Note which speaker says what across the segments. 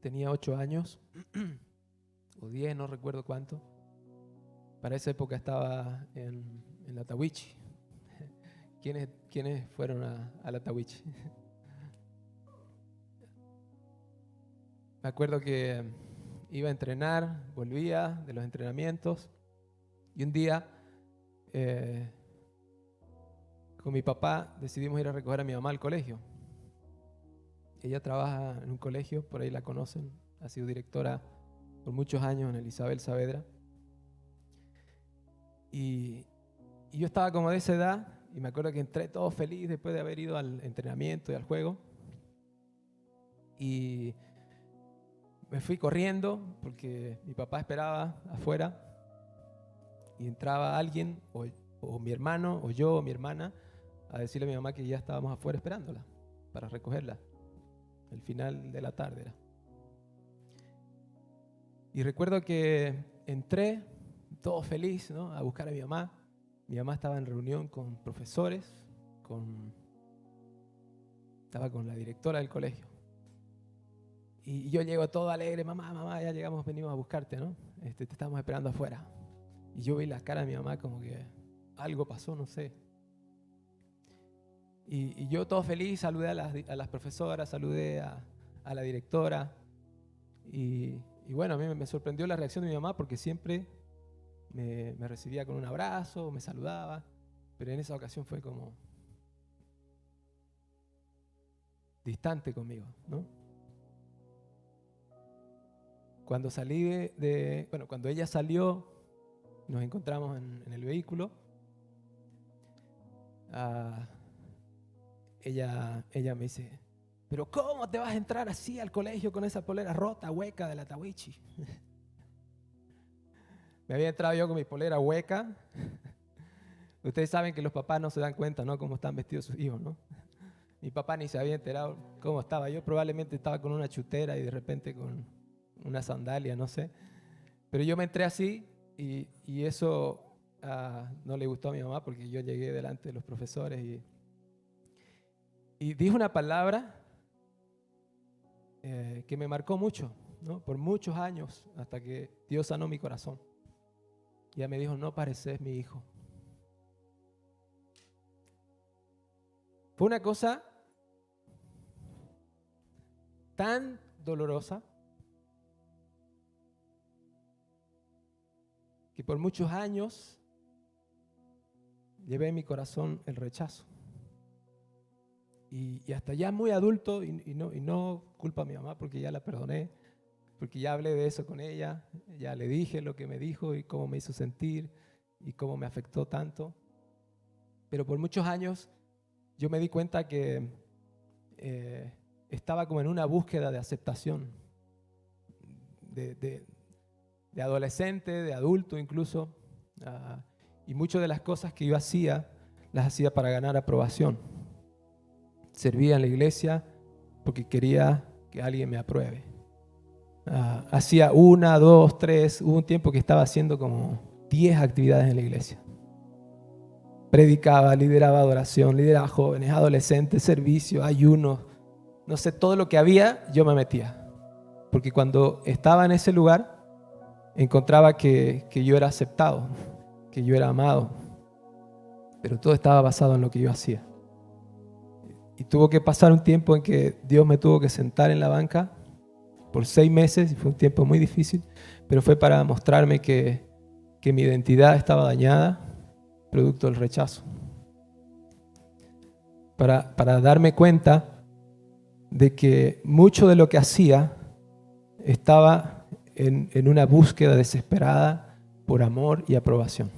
Speaker 1: tenía 8 años, o 10, no recuerdo cuánto. Para esa época estaba en la Tawichi. ¿Quiénes fueron a la Tawichi? Me acuerdo que iba a entrenar, volvía de los entrenamientos y un día con mi papá decidimos ir a recoger a mi mamá al colegio. Ella trabaja en un colegio, por ahí la conocen, ha sido directora por muchos años en el Isabel Saavedra. Y yo estaba como de esa edad y me acuerdo que entré todo feliz después de haber ido al entrenamiento y al juego. Y me fui corriendo porque mi papá esperaba afuera y entraba alguien, o mi hermano, o yo, o mi hermana, a decirle a mi mamá que ya estábamos afuera esperándola para recogerla. El final de la tarde era. Y recuerdo que entré todo feliz, ¿no?, a buscar a mi mamá. Mi mamá estaba en reunión con profesores, estaba con la directora del colegio. Y yo llego todo alegre: mamá, ya llegamos, venimos a buscarte, ¿no? Te estamos esperando afuera. Y yo vi la cara de mi mamá como que algo pasó, no sé. Y yo todo feliz saludé a las profesoras, saludé a la directora. Y bueno, a mí me sorprendió la reacción de mi mamá porque siempre me recibía con un abrazo, me saludaba. Pero en esa ocasión fue como distante conmigo, ¿no? Cuando salí cuando ella salió, nos encontramos en el vehículo. Ella me dice: ¿pero cómo te vas a entrar así al colegio con esa polera rota, hueca de la Tawichi? Me había entrado yo con mi polera hueca. Ustedes saben que los papás no se dan cuenta, ¿no?, cómo están vestidos sus hijos, ¿no? Mi papá ni se había enterado cómo estaba. Yo probablemente estaba con una chutera y de repente con una sandalia, no sé. Pero yo me entré así y eso no le gustó a mi mamá porque yo llegué delante de los profesores y dije una palabra que me marcó mucho, ¿no?, por muchos años, hasta que Dios sanó mi corazón. Y ella me dijo: no pareces mi hijo. Fue una cosa tan dolorosa que por muchos años llevé en mi corazón el rechazo. Y hasta ya muy adulto, y no culpa a mi mamá porque ya la perdoné, porque ya hablé de eso con ella, ya le dije lo que me dijo y cómo me hizo sentir y cómo me afectó tanto. Pero por muchos años yo me di cuenta que estaba como en una búsqueda de aceptación, de adolescente, de adulto incluso, y muchas de las cosas que yo hacía, las hacía para ganar aprobación. Servía en la iglesia porque quería que alguien me apruebe. Hacía 1, 2, 3, hubo un tiempo que estaba haciendo como 10 actividades en la iglesia. Predicaba, lideraba adoración, lideraba jóvenes, adolescentes, servicio, ayuno, no sé, todo lo que había yo me metía. Porque cuando estaba en ese lugar encontraba que yo era aceptado, que yo era amado, pero todo estaba basado en lo que yo hacía. Y tuvo que pasar un tiempo en que Dios me tuvo que sentar en la banca por 6 meses, y fue un tiempo muy difícil, pero fue para mostrarme que mi identidad estaba dañada, producto del rechazo. Para darme cuenta de que mucho de lo que hacía estaba en una búsqueda desesperada por amor y aprobación.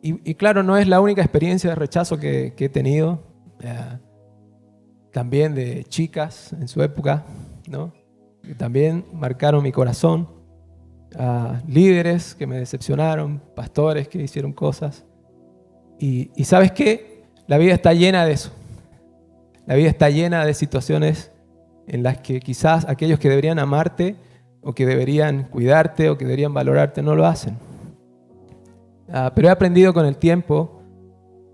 Speaker 1: Y claro, no es la única experiencia de rechazo que he tenido. También de chicas en su época, ¿no?, que también marcaron mi corazón. Líderes que me decepcionaron, pastores que hicieron cosas. Y ¿sabes qué? La vida está llena de eso. La vida está llena de situaciones en las que quizás aquellos que deberían amarte o que deberían cuidarte o que deberían valorarte no lo hacen. Pero he aprendido con el tiempo,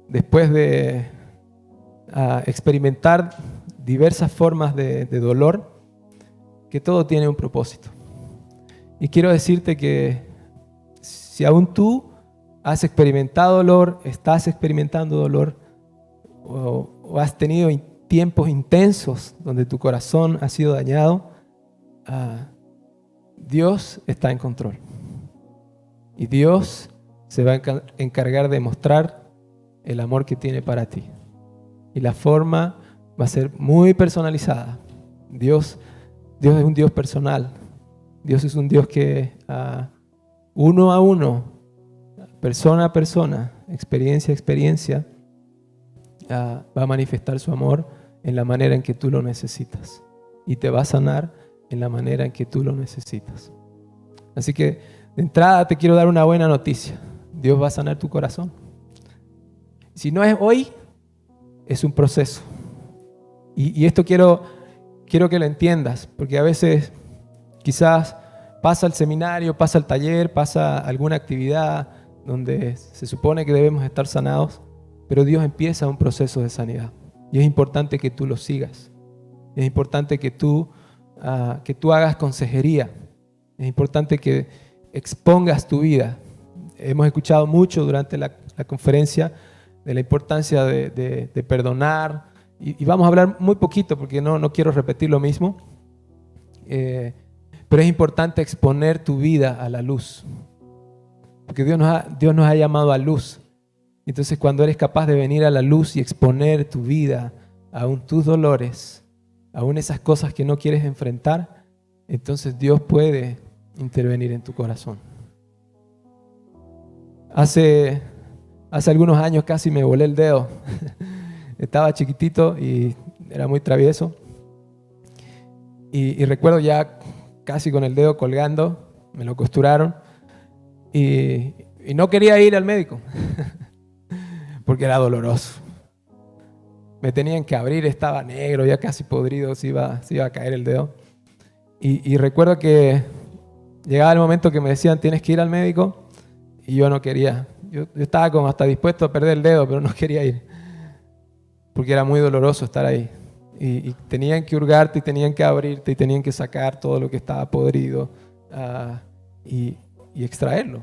Speaker 1: después de experimentar diversas formas de dolor, que todo tiene un propósito. Y quiero decirte que si aún tú has experimentado dolor, estás experimentando dolor, o has tenido tiempos intensos donde tu corazón ha sido dañado, Dios está en control. Y Dios se va a encargar de mostrar el amor que tiene para ti. Y la forma va a ser muy personalizada. Dios es un Dios personal. Dios es un Dios que uno a uno, persona a persona, experiencia a experiencia, va a manifestar su amor en la manera en que tú lo necesitas. Y te va a sanar en la manera en que tú lo necesitas. Así que de entrada te quiero dar una buena noticia. Dios va a sanar tu corazón. Si no es hoy, es un proceso. Y esto quiero que lo entiendas, porque a veces quizás pasa el seminario, pasa el taller, pasa alguna actividad donde se supone que debemos estar sanados, pero Dios empieza un proceso de sanidad. Y es importante que tú lo sigas. Es importante que tú hagas consejería. Es importante que expongas tu vida. Hemos escuchado mucho durante la conferencia de la importancia de perdonar. Y vamos a hablar muy poquito porque no quiero repetir lo mismo. Pero es importante exponer tu vida a la luz. Porque Dios nos ha llamado a luz. Entonces cuando eres capaz de venir a la luz y exponer tu vida, aún tus dolores, aún esas cosas que no quieres enfrentar, entonces Dios puede intervenir en tu corazón. Hace algunos años casi me volé el dedo. Estaba chiquitito y era muy travieso. Y recuerdo ya casi con el dedo colgando, me lo costuraron y no quería ir al médico porque era doloroso. Me tenían que abrir, estaba negro, ya casi podrido, se iba a caer el dedo. Y recuerdo que llegaba el momento que me decían, tienes que ir al médico, y yo no quería. Yo estaba como hasta dispuesto a perder el dedo, pero no quería ir, porque era muy doloroso estar ahí. Y tenían que hurgarte, y tenían que abrirte, y tenían que sacar todo lo que estaba podrido, y extraerlo,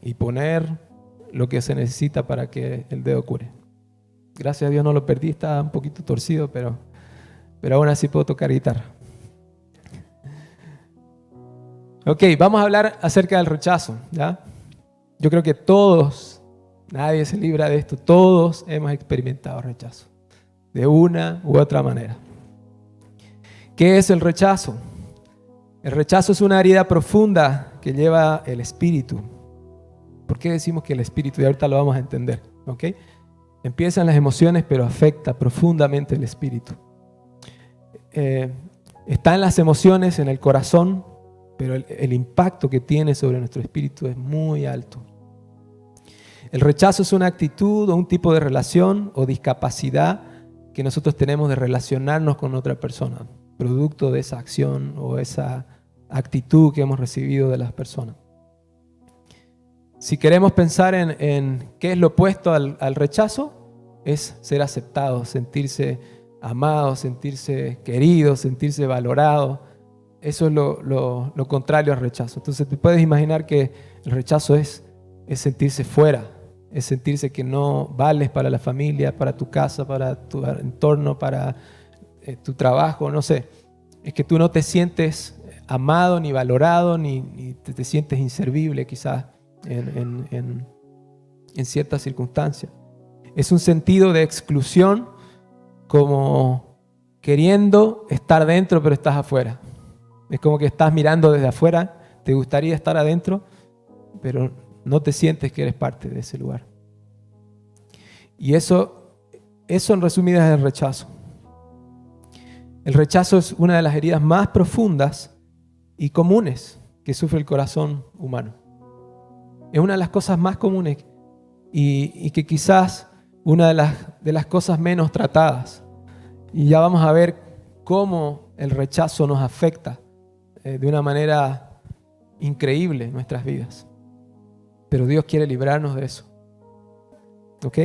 Speaker 1: y poner lo que se necesita para que el dedo cure. Gracias a Dios no lo perdí, estaba un poquito torcido, pero aún así puedo tocar guitarra. Ok, vamos a hablar acerca del rechazo, ¿ya? Yo creo que todos, nadie se libra de esto, todos hemos experimentado rechazo, de una u otra manera. ¿Qué es el rechazo? El rechazo es una herida profunda que lleva el espíritu. ¿Por qué decimos que el espíritu? Y ahorita lo vamos a entender, ¿ok? Empiezan las emociones, pero afecta profundamente el espíritu. Está en las emociones, en el corazón, pero el impacto que tiene sobre nuestro espíritu es muy alto. El rechazo es una actitud o un tipo de relación o discapacidad que nosotros tenemos de relacionarnos con otra persona, producto de esa acción o esa actitud que hemos recibido de las personas. Si queremos pensar en qué es lo opuesto al rechazo, es ser aceptado, sentirse amado, sentirse querido, sentirse valorado. Eso es lo contrario al rechazo. Entonces te puedes imaginar que el rechazo es sentirse fuera, es sentirse que no vales para la familia, para tu casa, para tu entorno, para tu trabajo, no sé. Es que tú no te sientes amado ni valorado, ni te sientes inservible quizás en ciertas circunstancias. Es un sentido de exclusión, como queriendo estar dentro pero estás afuera. Es como que estás mirando desde afuera, te gustaría estar adentro, pero no te sientes que eres parte de ese lugar. Y eso en resumidas es el rechazo. El rechazo es una de las heridas más profundas y comunes que sufre el corazón humano. Es una de las cosas más comunes y que quizás una de las cosas menos tratadas. Y ya vamos a ver cómo el rechazo nos afecta de una manera increíble en nuestras vidas. Pero Dios quiere librarnos de eso. ¿Ok?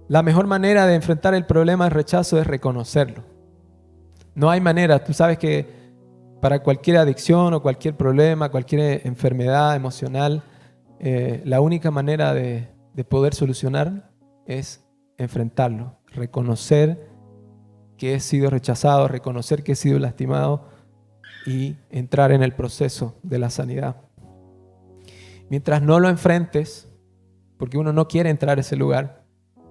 Speaker 1: La mejor manera de enfrentar el problema del rechazo es reconocerlo. No hay manera. Tú sabes que para cualquier adicción o cualquier problema, cualquier enfermedad emocional, la única manera de poder solucionar es enfrentarlo, reconocer que he sido rechazado, reconocer que he sido lastimado y entrar en el proceso de la sanidad. Mientras no lo enfrentes, porque uno no quiere entrar a ese lugar,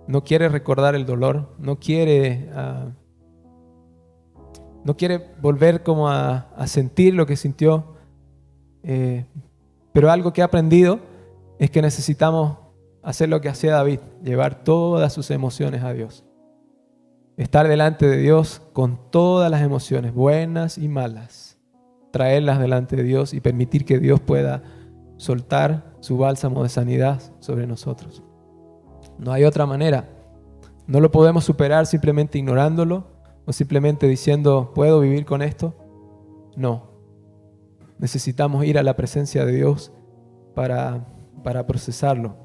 Speaker 1: no quiere recordar el dolor, no quiere volver como a sentir lo que sintió, pero algo que he aprendido es que necesitamos hacer lo que hacía David, llevar todas sus emociones a Dios. Estar delante de Dios con todas las emociones, buenas y malas, traerlas delante de Dios y permitir que Dios pueda soltar su bálsamo de sanidad sobre nosotros. No hay otra manera. No lo podemos superar simplemente ignorándolo o simplemente diciendo, ¿puedo vivir con esto? No. Necesitamos ir a la presencia de Dios para procesarlo.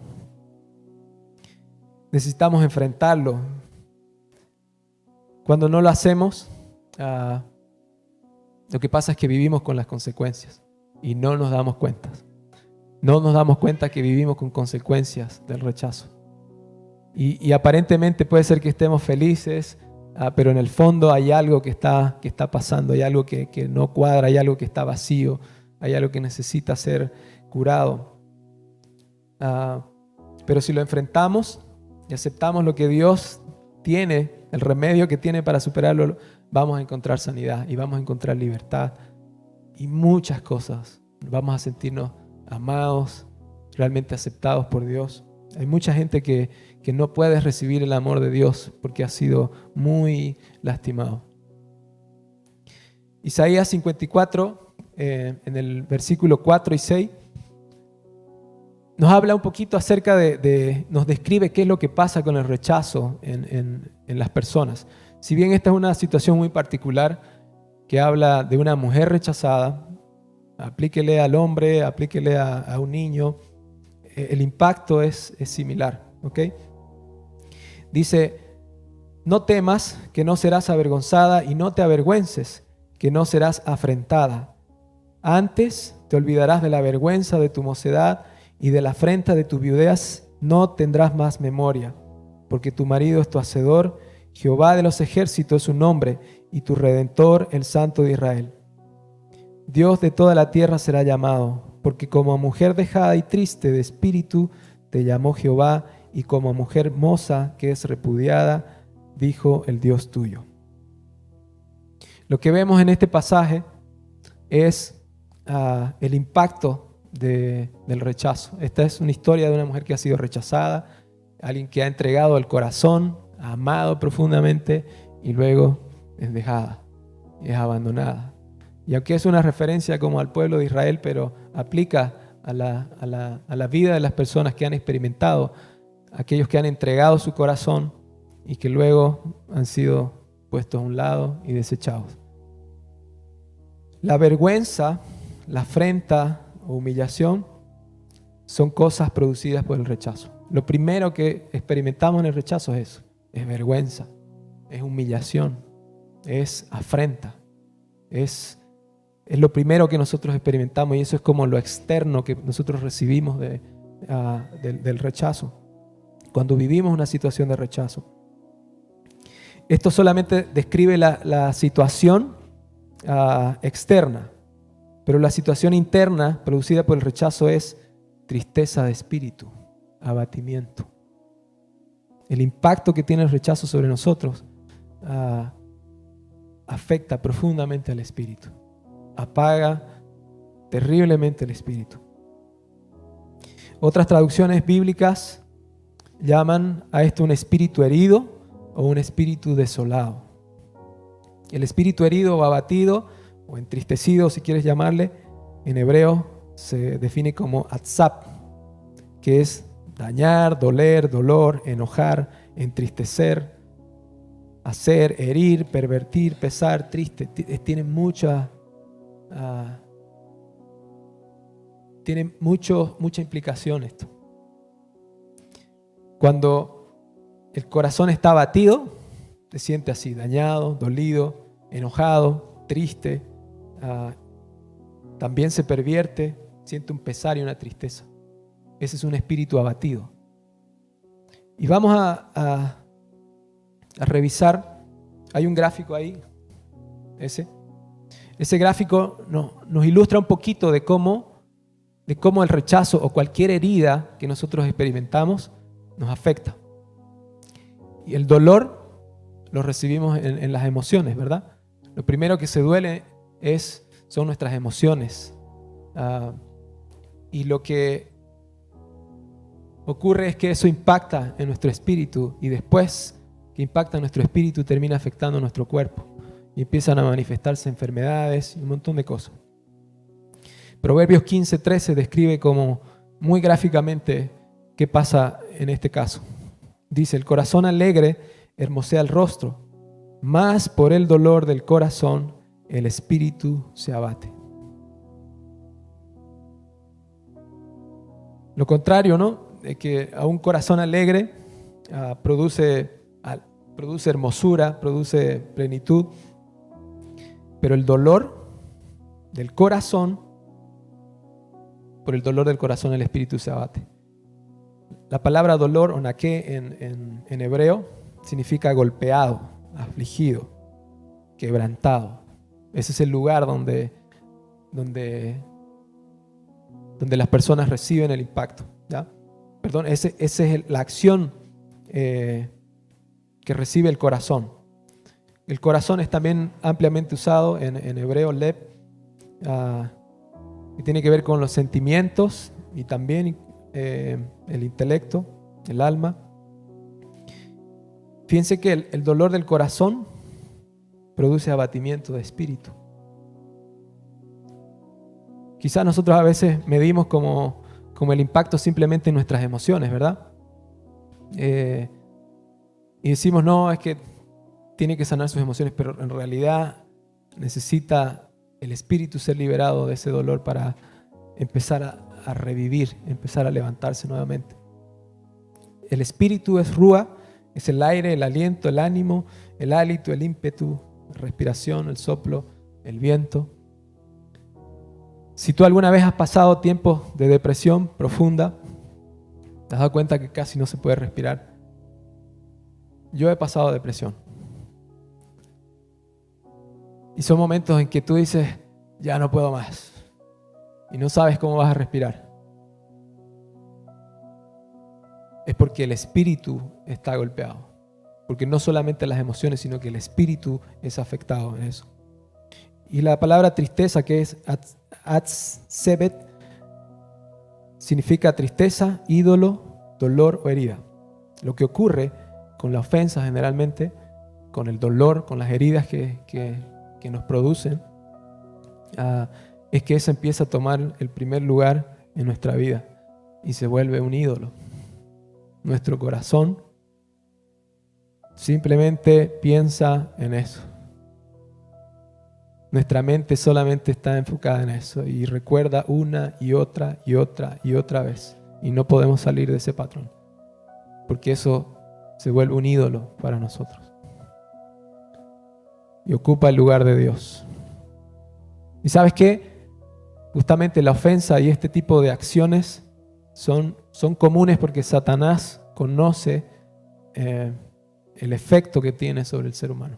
Speaker 1: Necesitamos enfrentarlo. Cuando no lo hacemos, lo que pasa es que vivimos con las consecuencias y no nos damos cuenta. No nos damos cuenta que vivimos con consecuencias del rechazo. Y aparentemente puede ser que estemos felices, pero en el fondo hay algo que está pasando, hay algo que no cuadra, hay algo que está vacío, hay algo que necesita ser curado. Pero si lo enfrentamos y aceptamos lo que Dios tiene, el remedio que tiene para superarlo, vamos a encontrar sanidad y vamos a encontrar libertad y muchas cosas. Vamos a sentirnos amados, realmente aceptados por Dios. Hay mucha gente que no puede recibir el amor de Dios porque ha sido muy lastimado. Isaías 54, en el versículo 4 y 6, nos habla un poquito acerca nos describe qué es lo que pasa con el rechazo en las personas. Si bien esta es una situación muy particular que habla de una mujer rechazada, aplíquele al hombre, aplíquele a un niño, el impacto es similar, ¿ok? Dice, no temas que no serás avergonzada y no te avergüences que no serás afrentada. Antes te olvidarás de la vergüenza de tu mocedad y de la afrenta de tu viudez no tendrás más memoria, porque tu marido es tu hacedor, Jehová de los ejércitos es su nombre, y tu Redentor, el Santo de Israel. Dios de toda la tierra será llamado, porque como a mujer dejada y triste de espíritu te llamó Jehová, y como a mujer moza que es repudiada, dijo el Dios tuyo. Lo que vemos en este pasaje es el impacto del rechazo. Esta es una historia de una mujer que ha sido rechazada, alguien que ha entregado el corazón, ha amado profundamente y luego es dejada, es abandonada. Y aunque es una referencia como al pueblo de Israel, pero aplica a la vida de las personas que han experimentado, aquellos que han entregado su corazón y que luego han sido puestos a un lado y desechados. La vergüenza, la afrenta o humillación son cosas producidas por el rechazo. Lo primero que experimentamos en el rechazo es eso, es vergüenza, es humillación, es afrenta, es lo primero que nosotros experimentamos y eso es como lo externo que nosotros recibimos del rechazo, cuando vivimos una situación de rechazo. Esto solamente describe la situación externa, pero la situación interna producida por el rechazo es tristeza de espíritu, abatimiento. El impacto que tiene el rechazo sobre nosotros afecta profundamente al espíritu, apaga terriblemente el espíritu. Otras traducciones bíblicas llaman a esto un espíritu herido o un espíritu desolado. El espíritu herido o abatido o entristecido, si quieres llamarle, en hebreo se define como atzap, que es dañar, doler, dolor, enojar, entristecer, hacer, herir, pervertir, pesar, triste. Tiene mucha implicación esto. Cuando el corazón está abatido, se siente así, dañado, dolido, enojado, triste, también se pervierte, siente un pesar y una tristeza. Ese es un espíritu abatido. Y vamos a revisar, hay un gráfico ahí, ese gráfico nos ilustra un poquito de cómo el rechazo o cualquier herida que nosotros experimentamos nos afecta. Y el dolor lo recibimos en las emociones, ¿verdad? Lo primero que se duele son nuestras emociones. Y lo que ocurre es que eso impacta en nuestro espíritu y después que impacta en nuestro espíritu termina afectando nuestro cuerpo y empiezan a manifestarse enfermedades y un montón de cosas. Proverbios 15:13 describe como muy gráficamente qué pasa en este caso. Dice: el corazón alegre hermosea el rostro, mas por el dolor del corazón el espíritu se abate. Lo contrario, ¿no? De que a un corazón alegre produce hermosura, produce plenitud, pero el dolor del corazón, por el dolor del corazón el espíritu se abate. La palabra dolor, o naqué en hebreo, significa golpeado, afligido, quebrantado. Ese es el lugar donde las personas reciben el impacto, ¿ya? Perdón, esa es la acción que recibe el corazón. El corazón es también ampliamente usado en hebreo, lev, y tiene que ver con los sentimientos y también el intelecto, el alma. Fíjense que el dolor del corazón produce abatimiento de espíritu. Quizás nosotros a veces medimos como el impacto simplemente en nuestras emociones, ¿verdad? Y decimos, no, es que tiene que sanar sus emociones, pero en realidad necesita el espíritu ser liberado de ese dolor para empezar a revivir, empezar a levantarse nuevamente. El espíritu es rúa, es el aire, el aliento, el ánimo, el hálito, el ímpetu, la respiración, el soplo, el viento. Si tú alguna vez has pasado tiempos de depresión profunda, te has dado cuenta que casi no se puede respirar. Yo he pasado depresión. Y son momentos en que tú dices, ya no puedo más. Y no sabes cómo vas a respirar. Es porque el espíritu está golpeado. Porque no solamente las emociones, sino que el espíritu es afectado en eso. Y la palabra tristeza, que es atzebet, significa tristeza, ídolo, dolor o herida. Lo que ocurre con la ofensa generalmente, con el dolor, con las heridas que nos producen, es que eso empieza a tomar el primer lugar en nuestra vida y se vuelve un ídolo. Nuestro corazón simplemente piensa en eso. Nuestra mente solamente está enfocada en eso y recuerda una y otra y otra y otra vez. Y no podemos salir de ese patrón, porque eso se vuelve un ídolo para nosotros y ocupa el lugar de Dios. ¿Y sabes qué? Justamente la ofensa y este tipo de acciones son comunes porque Satanás conoce el efecto que tiene sobre el ser humano.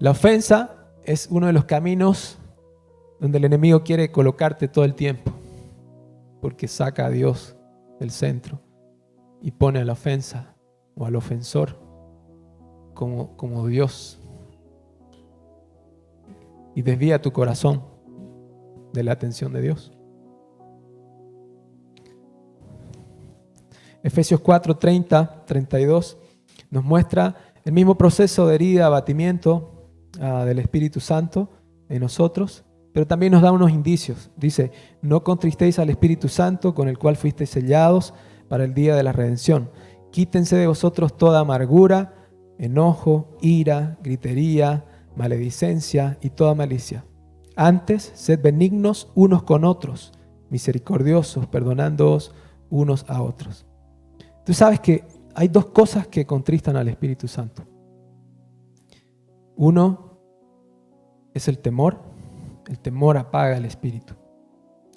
Speaker 1: La ofensa es uno de los caminos donde el enemigo quiere colocarte todo el tiempo, porque saca a Dios del centro y pone a la ofensa o al ofensor como Dios y desvía tu corazón de la atención de Dios. Efesios 4:30, 32 nos muestra el mismo proceso de herida, abatimiento del Espíritu Santo en nosotros, pero también nos da unos indicios. Dice: no contristéis al Espíritu Santo, con el cual fuisteis sellados para el día de la redención. Quítense de vosotros toda amargura, enojo, ira, gritería, maledicencia y toda malicia. Antes, sed benignos unos con otros, misericordiosos, perdonándoos unos a otros. Tú sabes que hay dos cosas que contristan al Espíritu Santo. Uno es el temor. El temor apaga el espíritu.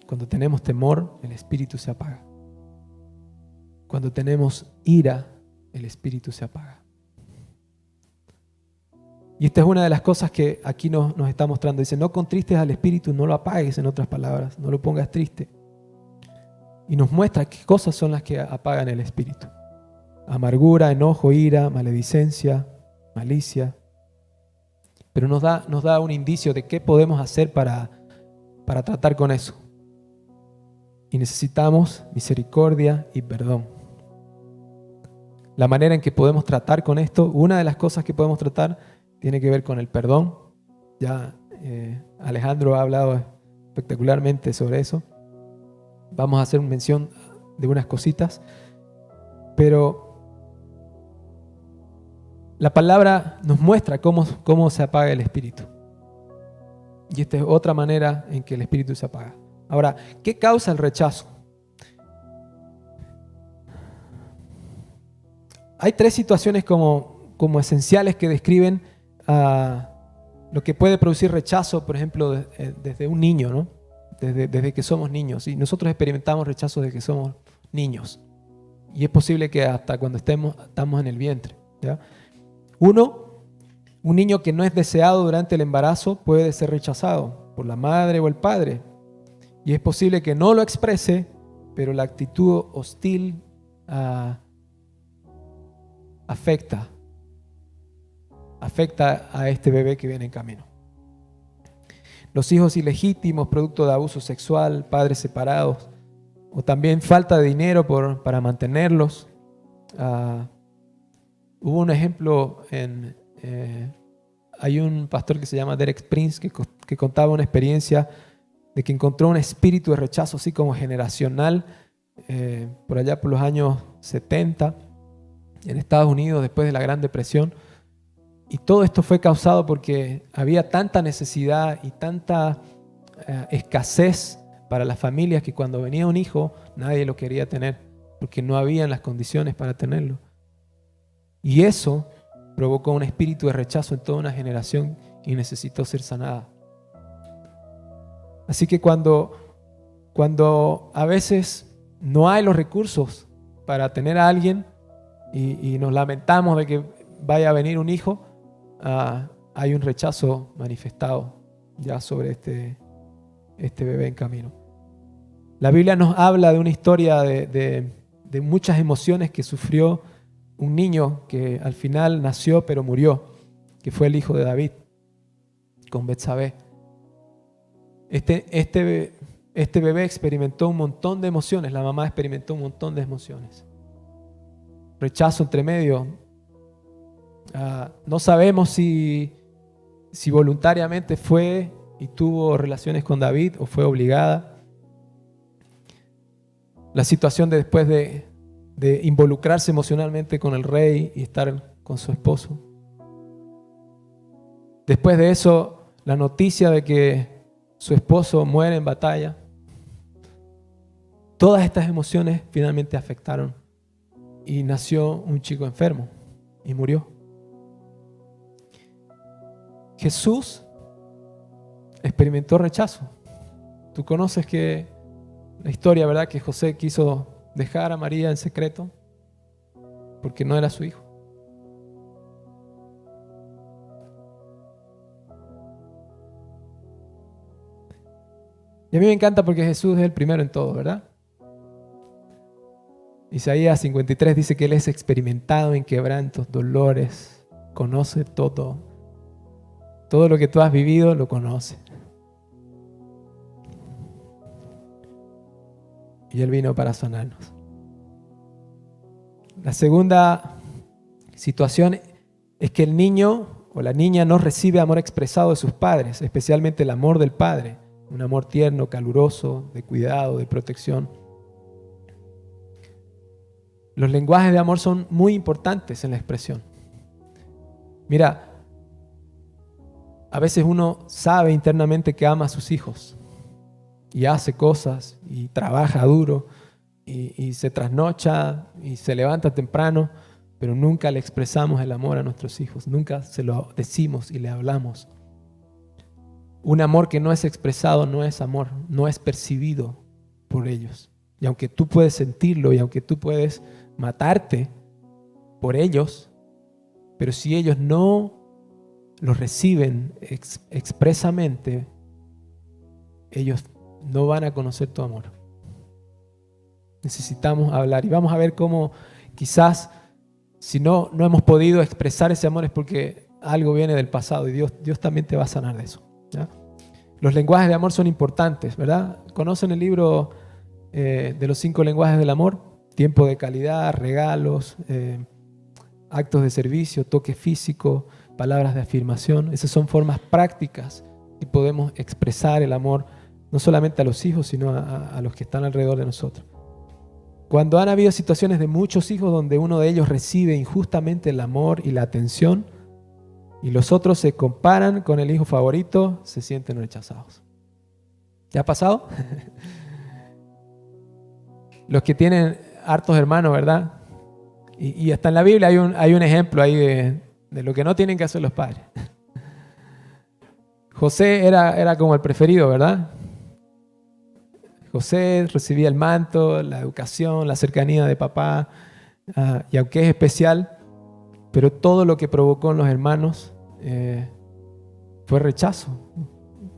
Speaker 1: Cuando tenemos temor, el espíritu se apaga. Cuando tenemos ira, el espíritu se apaga. Y esta es una de las cosas que aquí nos está mostrando. Dice, no contristes al espíritu, no lo apagues, en otras palabras, no lo pongas triste. Y nos muestra qué cosas son las que apagan el espíritu. Amargura, enojo, ira, maledicencia, malicia. Pero nos da un indicio de qué podemos hacer para tratar con eso. Y necesitamos misericordia y perdón. La manera en que podemos tratar con esto, una de las cosas que podemos tratar tiene que ver con el perdón. Ya Alejandro ha hablado espectacularmente sobre eso. Vamos a hacer mención de unas cositas. Pero la palabra nos muestra cómo se apaga el espíritu. Y esta es otra manera en que el espíritu se apaga. Ahora, ¿qué causa el rechazo? Hay tres situaciones como esenciales que describen lo que puede producir rechazo, por ejemplo, desde un niño, ¿no? Desde que somos niños. Y nosotros experimentamos rechazo desde que somos niños. Y es posible que hasta cuando estamos en el vientre, ¿ya? Uno, un niño que no es deseado durante el embarazo puede ser rechazado por la madre o el padre. Y es posible que no lo exprese, pero la actitud hostil afecta a este bebé que viene en camino. Los hijos ilegítimos, producto de abuso sexual, padres separados, o también falta de dinero para mantenerlos. Hubo un ejemplo, hay un pastor que se llama Derek Prince que contaba una experiencia de que encontró un espíritu de rechazo así como generacional por allá por los años 70 en Estados Unidos después de la Gran Depresión. Y todo esto fue causado porque había tanta necesidad y tanta escasez para las familias que cuando venía un hijo nadie lo quería tener porque no habían las condiciones para tenerlo. Y eso provocó un espíritu de rechazo en toda una generación y necesitó ser sanada. Así que cuando a veces no hay los recursos para tener a alguien y nos lamentamos de que vaya a venir un hijo, hay un rechazo manifestado ya sobre este bebé en camino. La Biblia nos habla de una historia de muchas emociones que sufrió un niño que al final nació pero murió, que fue el hijo de David con Betsabé. Este bebé experimentó un montón de emociones, la mamá experimentó un montón de emociones. Rechazo entre medio. No sabemos si voluntariamente fue y tuvo relaciones con David o fue obligada. La situación de después de involucrarse emocionalmente con el rey y estar con su esposo. Después de eso, la noticia de que su esposo muere en batalla. Todas estas emociones finalmente afectaron y nació un chico enfermo y murió. Jesús experimentó rechazo. Tú conoces que la historia, ¿verdad? Que José quiso dejar a María en secreto porque no era su hijo. Y a mí me encanta porque Jesús es el primero en todo, ¿verdad? Isaías 53 dice que Él es experimentado en quebrantos, dolores, conoce todo. Todo lo que tú has vivido lo conoce. Y Él vino para sanarnos. La segunda situación es que el niño o la niña no recibe amor expresado de sus padres, especialmente el amor del padre, un amor tierno, caluroso, de cuidado, de protección. Los lenguajes de amor son muy importantes en la expresión. Mira, a veces uno sabe internamente que ama a sus hijos y hace cosas y trabaja duro y se trasnocha y se levanta temprano pero nunca le expresamos el amor a nuestros hijos, nunca se lo decimos y le hablamos. Un amor que no es expresado no es amor, no es percibido por ellos. Y aunque tú puedes sentirlo y aunque tú puedes matarte por ellos, pero si ellos no lo reciben expresamente, ellos no van a conocer tu amor. Necesitamos hablar y vamos a ver cómo quizás si no hemos podido expresar ese amor es porque algo viene del pasado y Dios también te va a sanar de eso, ¿ya? Los lenguajes de amor son importantes, ¿verdad? ¿Conocen el libro de los 5 lenguajes del amor? Tiempo de calidad, regalos, actos de servicio, toque físico, palabras de afirmación. Esas son formas prácticas que podemos expresar el amor no solamente a los hijos, sino a los que están alrededor de nosotros. Cuando han habido situaciones de muchos hijos donde uno de ellos recibe injustamente el amor y la atención y los otros se comparan con el hijo favorito, se sienten rechazados. ¿Te ha pasado? Los que tienen hartos hermanos, ¿verdad? Y hasta en la Biblia hay un ejemplo ahí de lo que no tienen que hacer los padres. José era como el preferido, ¿verdad? José recibía el manto, la educación, la cercanía de papá, y aunque es especial, pero todo lo que provocó en los hermanos fue rechazo.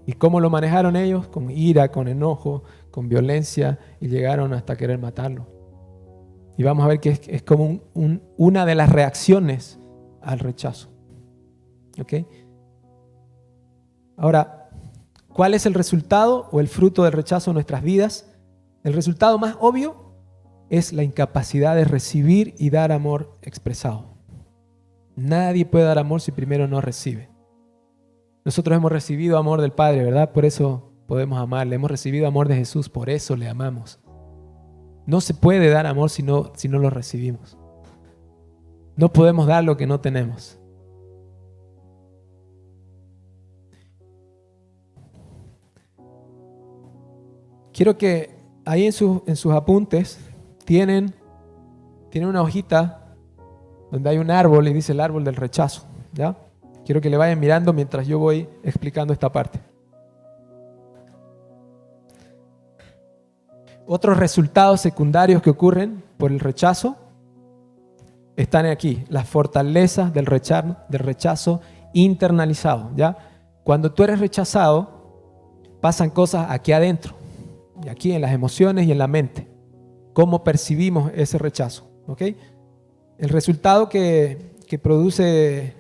Speaker 1: ¿Y cómo lo manejaron ellos? Con ira, con enojo, con violencia, y llegaron hasta querer matarlo. Y vamos a ver que es como una de las reacciones al rechazo. ¿Ok? Ahora, ¿cuál es el resultado o el fruto del rechazo en nuestras vidas? El resultado más obvio es la incapacidad de recibir y dar amor expresado. Nadie puede dar amor si primero no recibe. Nosotros hemos recibido amor del Padre, ¿verdad? Por eso podemos amarle. Hemos recibido amor de Jesús, por eso le amamos. No se puede dar amor si no lo recibimos. No podemos dar lo que no tenemos. Quiero que ahí en sus apuntes tienen una hojita donde hay un árbol y dice el árbol del rechazo, ¿ya? Quiero que le vayan mirando mientras yo voy explicando esta parte. Otros resultados secundarios que ocurren por el rechazo están aquí, las fortalezas del rechazo internalizado, ¿ya? Cuando tú eres rechazado, pasan cosas aquí adentro, y aquí en las emociones y en la mente. ¿Cómo percibimos ese rechazo? ¿Ok? El resultado que produce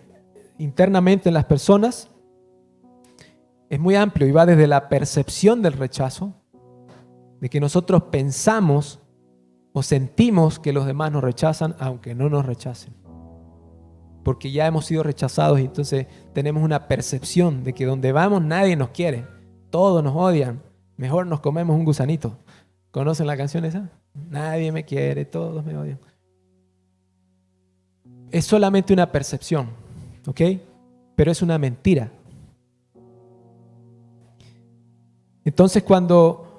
Speaker 1: internamente en las personas es muy amplio y va desde la percepción del rechazo, de que nosotros pensamos o sentimos que los demás nos rechazan aunque no nos rechacen. Porque ya hemos sido rechazados y entonces tenemos una percepción de que donde vamos nadie nos quiere, todos nos odian, mejor nos comemos un gusanito. ¿Conocen la canción esa? Nadie me quiere, todos me odian. Es solamente una percepción, ¿ok? Pero es una mentira. Entonces cuando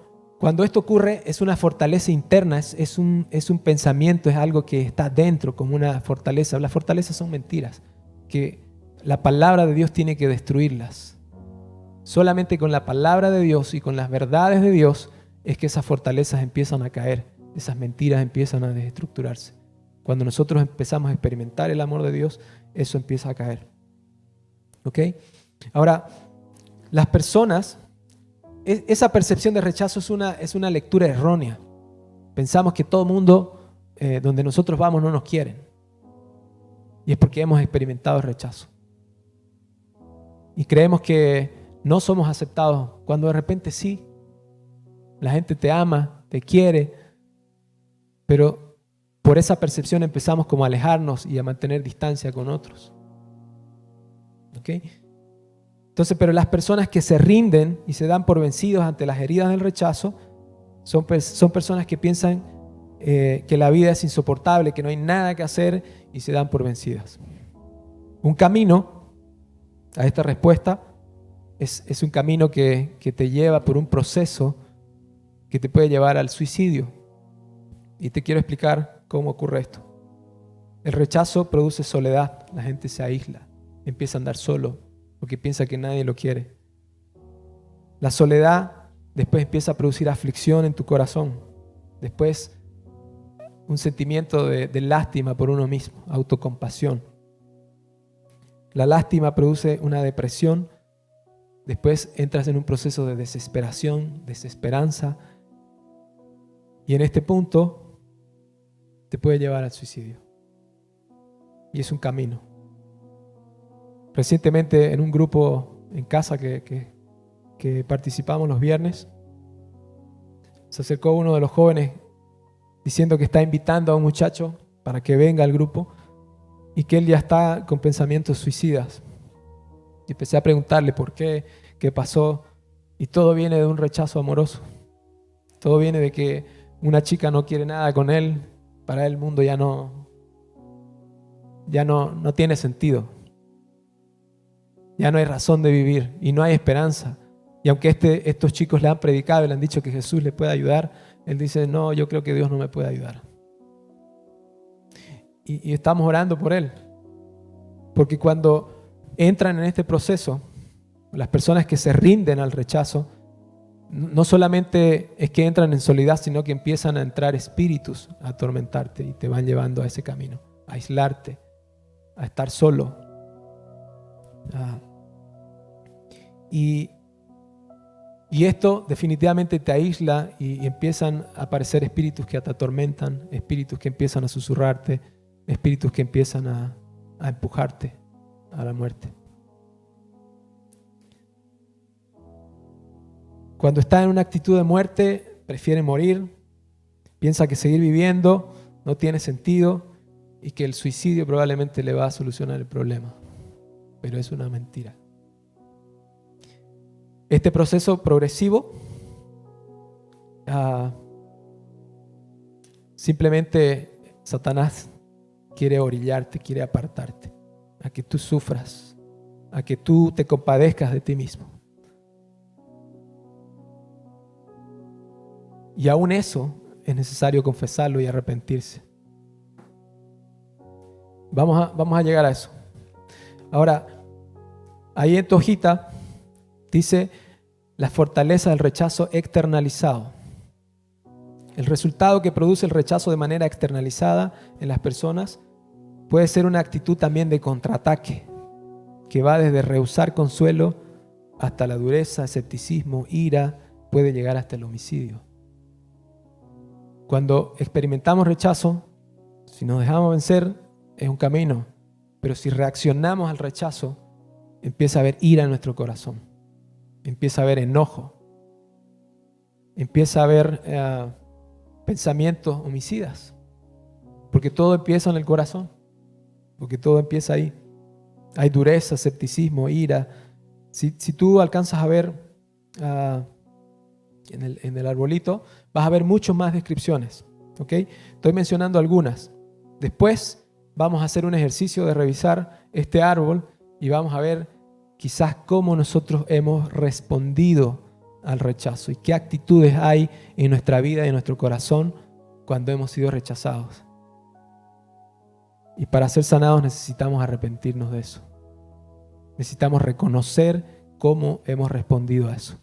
Speaker 1: esto ocurre es una fortaleza interna, es un pensamiento, es algo que está dentro como una fortaleza. Las fortalezas son mentiras, que la palabra de Dios tiene que destruirlas. Solamente con la palabra de Dios y con las verdades de Dios es que esas fortalezas empiezan a caer, esas mentiras empiezan a desestructurarse. Cuando nosotros empezamos a experimentar el amor de Dios, eso empieza a caer. ¿Ok? Ahora, las personas, esa percepción de rechazo es una lectura errónea. Pensamos que todo mundo donde nosotros vamos no nos quieren. Y es porque hemos experimentado el rechazo. Y creemos que no somos aceptados, cuando de repente sí. La gente te ama, te quiere, pero por esa percepción empezamos como a alejarnos y a mantener distancia con otros. ¿Ok? Entonces, pero las personas que se rinden y se dan por vencidos ante las heridas del rechazo son personas que piensan que la vida es insoportable, que no hay nada que hacer y se dan por vencidas. Un camino a esta respuesta es un camino que te lleva por un proceso que te puede llevar al suicidio. Y te quiero explicar cómo ocurre esto. El rechazo produce soledad. La gente se aísla, empieza a andar solo porque piensa que nadie lo quiere. La soledad después empieza a producir aflicción en tu corazón. Después un sentimiento de lástima por uno mismo, autocompasión. La lástima produce una depresión. Después entras en un proceso de desesperación, desesperanza. Y en este punto te puede llevar al suicidio. Y es un camino. Recientemente en un grupo en casa que participamos los viernes, se acercó uno de los jóvenes diciendo que está invitando a un muchacho para que venga al grupo y que él ya está con pensamientos suicidas. Y empecé a preguntarle por qué, qué pasó, y todo viene de un rechazo amoroso. Todo viene de que una chica no quiere nada con él. Para él el mundo ya no tiene sentido. Ya no hay razón de vivir y no hay esperanza. Y aunque estos chicos le han predicado y le han dicho que Jesús le puede ayudar, él dice, no, yo creo que Dios no me puede ayudar. Y estamos orando por él. Porque cuando entran en este proceso, las personas que se rinden al rechazo, no solamente es que entran en soledad, sino que empiezan a entrar espíritus a atormentarte y te van llevando a ese camino, a aislarte, a estar solo. Y esto definitivamente te aísla y empiezan a aparecer espíritus que te atormentan, espíritus que empiezan a susurrarte, espíritus que empiezan a empujarte a la muerte. Cuando está en una actitud de muerte, prefiere morir, piensa que seguir viviendo no tiene sentido y que el suicidio probablemente le va a solucionar el problema. Pero es una mentira. Este proceso progresivo simplemente Satanás quiere orillarte, quiere apartarte, a que tú sufras, a que tú te compadezcas de ti mismo. Y aún eso es necesario confesarlo y arrepentirse. Vamos a llegar a eso. Ahora, ahí en tu hojita dice la fortaleza del rechazo externalizado. El resultado que produce el rechazo de manera externalizada en las personas puede ser una actitud también de contraataque, que va desde rehusar consuelo hasta la dureza, escepticismo, ira, puede llegar hasta el homicidio. Cuando experimentamos rechazo, si nos dejamos vencer, es un camino. Pero si reaccionamos al rechazo, empieza a haber ira en nuestro corazón. Empieza a haber enojo. Empieza a haber pensamientos homicidas. Porque todo empieza en el corazón. Porque todo empieza ahí. Hay dureza, escepticismo, ira. Si tú alcanzas a ver en el arbolito, vas a ver muchas más descripciones. ¿Okay? Estoy mencionando algunas. Después vamos a hacer un ejercicio de revisar este árbol y vamos a ver quizás cómo nosotros hemos respondido al rechazo y qué actitudes hay en nuestra vida y en nuestro corazón cuando hemos sido rechazados. Y para ser sanados necesitamos arrepentirnos de eso. Necesitamos reconocer cómo hemos respondido a eso.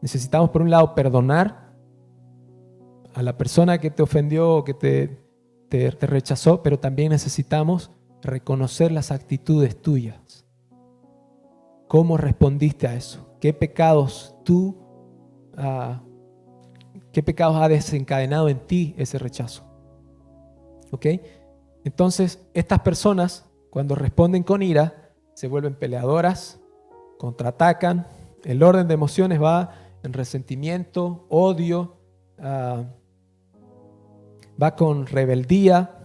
Speaker 1: Necesitamos, por un lado, perdonar a la persona que te ofendió o que te rechazó, pero también necesitamos reconocer las actitudes tuyas. ¿Cómo respondiste a eso? ¿Qué pecados ha desencadenado en ti ese rechazo? ¿Ok? Entonces, estas personas, cuando responden con ira, se vuelven peleadoras, contraatacan. El orden de emociones va en resentimiento, odio, va con rebeldía.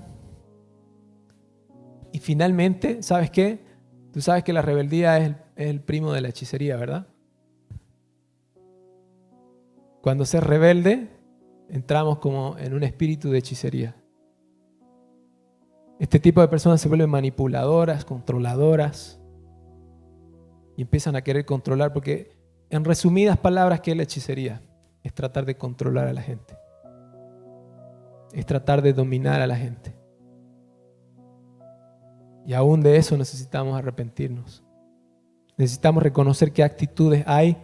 Speaker 1: Y finalmente, ¿sabes qué? Tú sabes que la rebeldía es el primo de la hechicería, ¿verdad? Cuando se es rebelde, entramos como en un espíritu de hechicería. Este tipo de personas se vuelven manipuladoras, controladoras y empiezan a querer controlar, porque en resumidas palabras, ¿qué es la hechicería? Es tratar de controlar a la gente. Es tratar de dominar a la gente. Y aún de eso necesitamos arrepentirnos. Necesitamos reconocer qué actitudes hay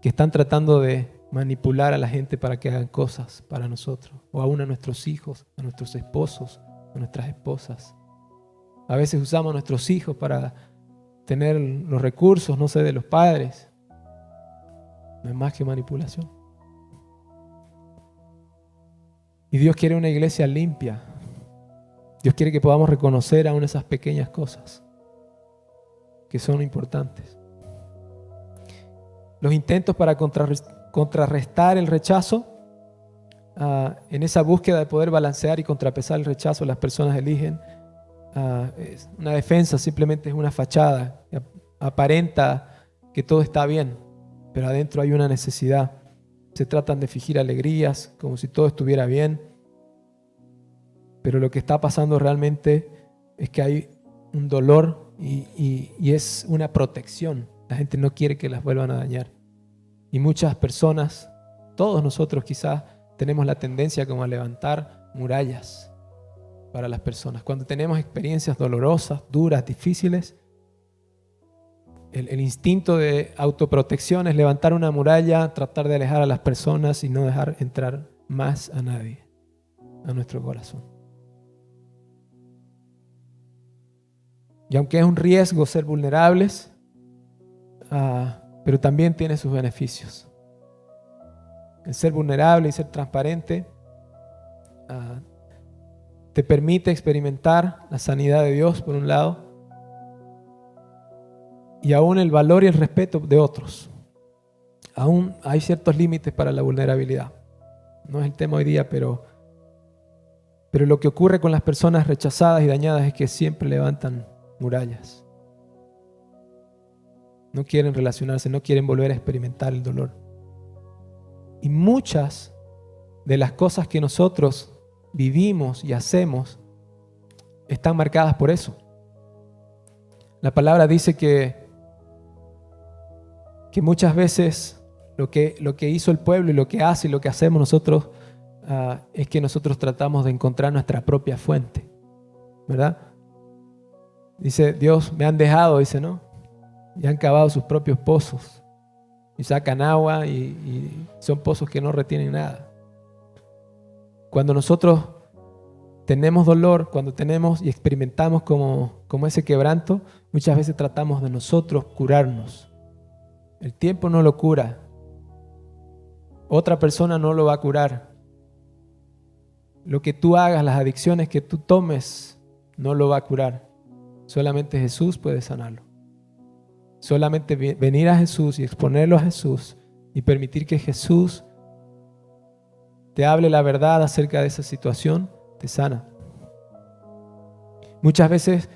Speaker 1: que están tratando de manipular a la gente para que hagan cosas para nosotros, o aún a nuestros hijos, a nuestros esposos, a nuestras esposas. A veces usamos a nuestros hijos para tener los recursos, no sé, de los padres. No es más que manipulación. Y Dios quiere una iglesia limpia. Dios quiere que podamos reconocer aún esas pequeñas cosas que son importantes. Los intentos para contrarrestar el rechazo, en esa búsqueda de poder balancear y contrapesar el rechazo, las personas eligen una defensa, simplemente es una fachada, aparenta que todo está bien, pero adentro hay una necesidad. Se tratan de fingir alegrías, como si todo estuviera bien, pero lo que está pasando realmente es que hay un dolor y es una protección. La gente no quiere que las vuelvan a dañar. Y muchas personas, todos nosotros quizás, tenemos la tendencia como a levantar murallas para las personas. Cuando tenemos experiencias dolorosas, duras, difíciles, el instinto de autoprotección es levantar una muralla, tratar de alejar a las personas y no dejar entrar más a nadie a nuestro corazón. Y aunque es un riesgo ser vulnerables, pero también tiene sus beneficios. El ser vulnerable y ser transparente te permite experimentar la sanidad de Dios por un lado, y aún el valor y el respeto de otros. Aún hay ciertos límites para la vulnerabilidad. No es el tema hoy día, pero lo que ocurre con las personas rechazadas y dañadas es que siempre levantan murallas. No quieren relacionarse, no quieren volver a experimentar el dolor. Y muchas de las cosas que nosotros vivimos y hacemos están marcadas por eso. La palabra dice que muchas veces lo que hizo el pueblo y lo que hace y lo que hacemos nosotros es que nosotros tratamos de encontrar nuestra propia fuente, ¿verdad? Dice, Dios, me han dejado, dice, ¿no? Y han cavado sus propios pozos y sacan agua y son pozos que no retienen nada. Cuando nosotros tenemos dolor, cuando tenemos y experimentamos como ese quebranto, muchas veces tratamos de nosotros curarnos. El tiempo no lo cura. Otra persona no lo va a curar. Lo que tú hagas, las adicciones que tú tomes, no lo va a curar. Solamente Jesús puede sanarlo. Solamente venir a Jesús y exponerlo a Jesús y permitir que Jesús te hable la verdad acerca de esa situación, te sana. Muchas veces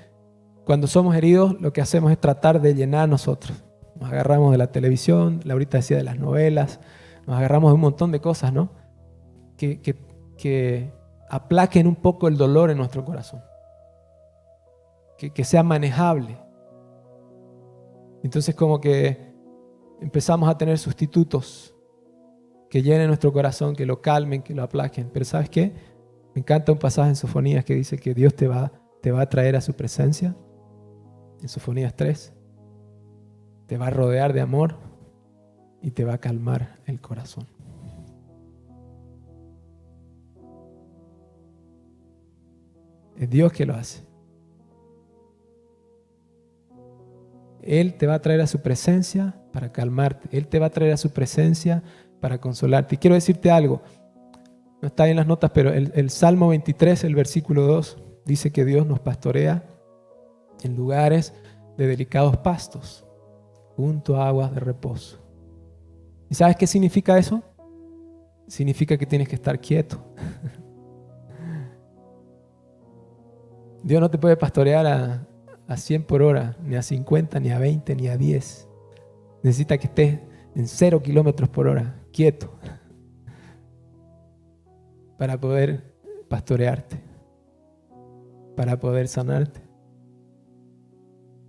Speaker 1: cuando somos heridos lo que hacemos es tratar de llenar nosotros. Nos agarramos de la televisión, Laurita decía de las novelas, nos agarramos de un montón de cosas, ¿no? Que aplaquen un poco el dolor en nuestro corazón. Que sea manejable. Entonces como que empezamos a tener sustitutos que llenen nuestro corazón, que lo calmen, que lo aplaquen. Pero ¿sabes qué? Me encanta un pasaje en Sofonías que dice que Dios te va a traer a su presencia. En Sofonías 3. Te va a rodear de amor y te va a calmar el corazón. Es Dios que lo hace. Él te va a traer a su presencia para calmarte. Él te va a traer a su presencia para consolarte. Y quiero decirte algo. No está en las notas, pero el Salmo 23, el versículo 2, dice que Dios nos pastorea en lugares de delicados pastos, junto a aguas de reposo. ¿Y sabes qué significa eso? Significa que tienes que estar quieto. Dios no te puede pastorear a 100 por hora, ni a 50, ni a 20, ni a 10. Necesita que estés en 0 kilómetros por hora, quieto, para poder pastorearte, para poder sanarte.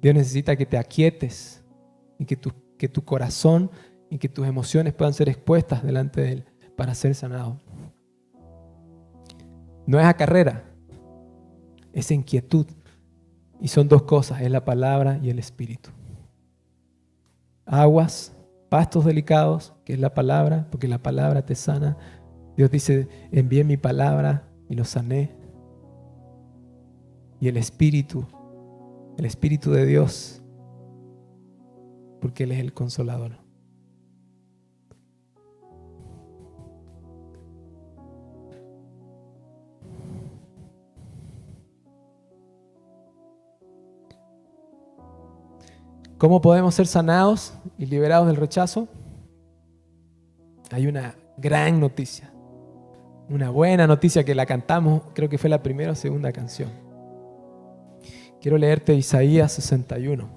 Speaker 1: Dios necesita que te aquietes y que tu corazón y que tus emociones puedan ser expuestas delante de Él para ser sanado. No es a carrera, es en quietud. Y son dos cosas, es la palabra y el espíritu. Aguas, pastos delicados, que es la palabra, porque la palabra te sana. Dios dice, envié mi palabra y lo sané. Y el espíritu de Dios, porque Él es el consolador. ¿Cómo podemos ser sanados y liberados del rechazo? Hay una gran noticia, una buena noticia que la cantamos, creo que fue la primera o segunda canción. Quiero leerte Isaías 61.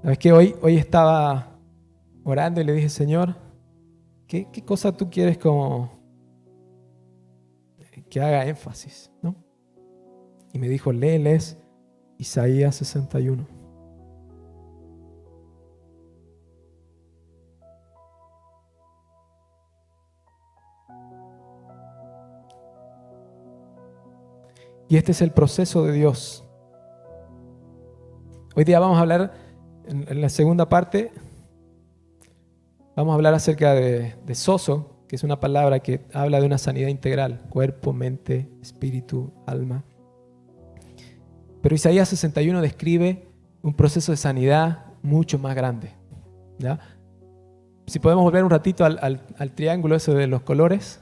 Speaker 1: ¿Sabes qué? Hoy estaba orando y le dije, Señor, ¿qué cosa tú quieres como que haga énfasis, ¿no? Y me dijo, léeles Isaías 61. Y este es el proceso de Dios. Hoy día vamos a hablar, en la segunda parte, vamos a hablar acerca de sozo, que es una palabra que habla de una sanidad integral, cuerpo, mente, espíritu, alma. Pero Isaías 61 describe un proceso de sanidad mucho más grande, ¿ya? Si podemos volver un ratito al triángulo ese de los colores,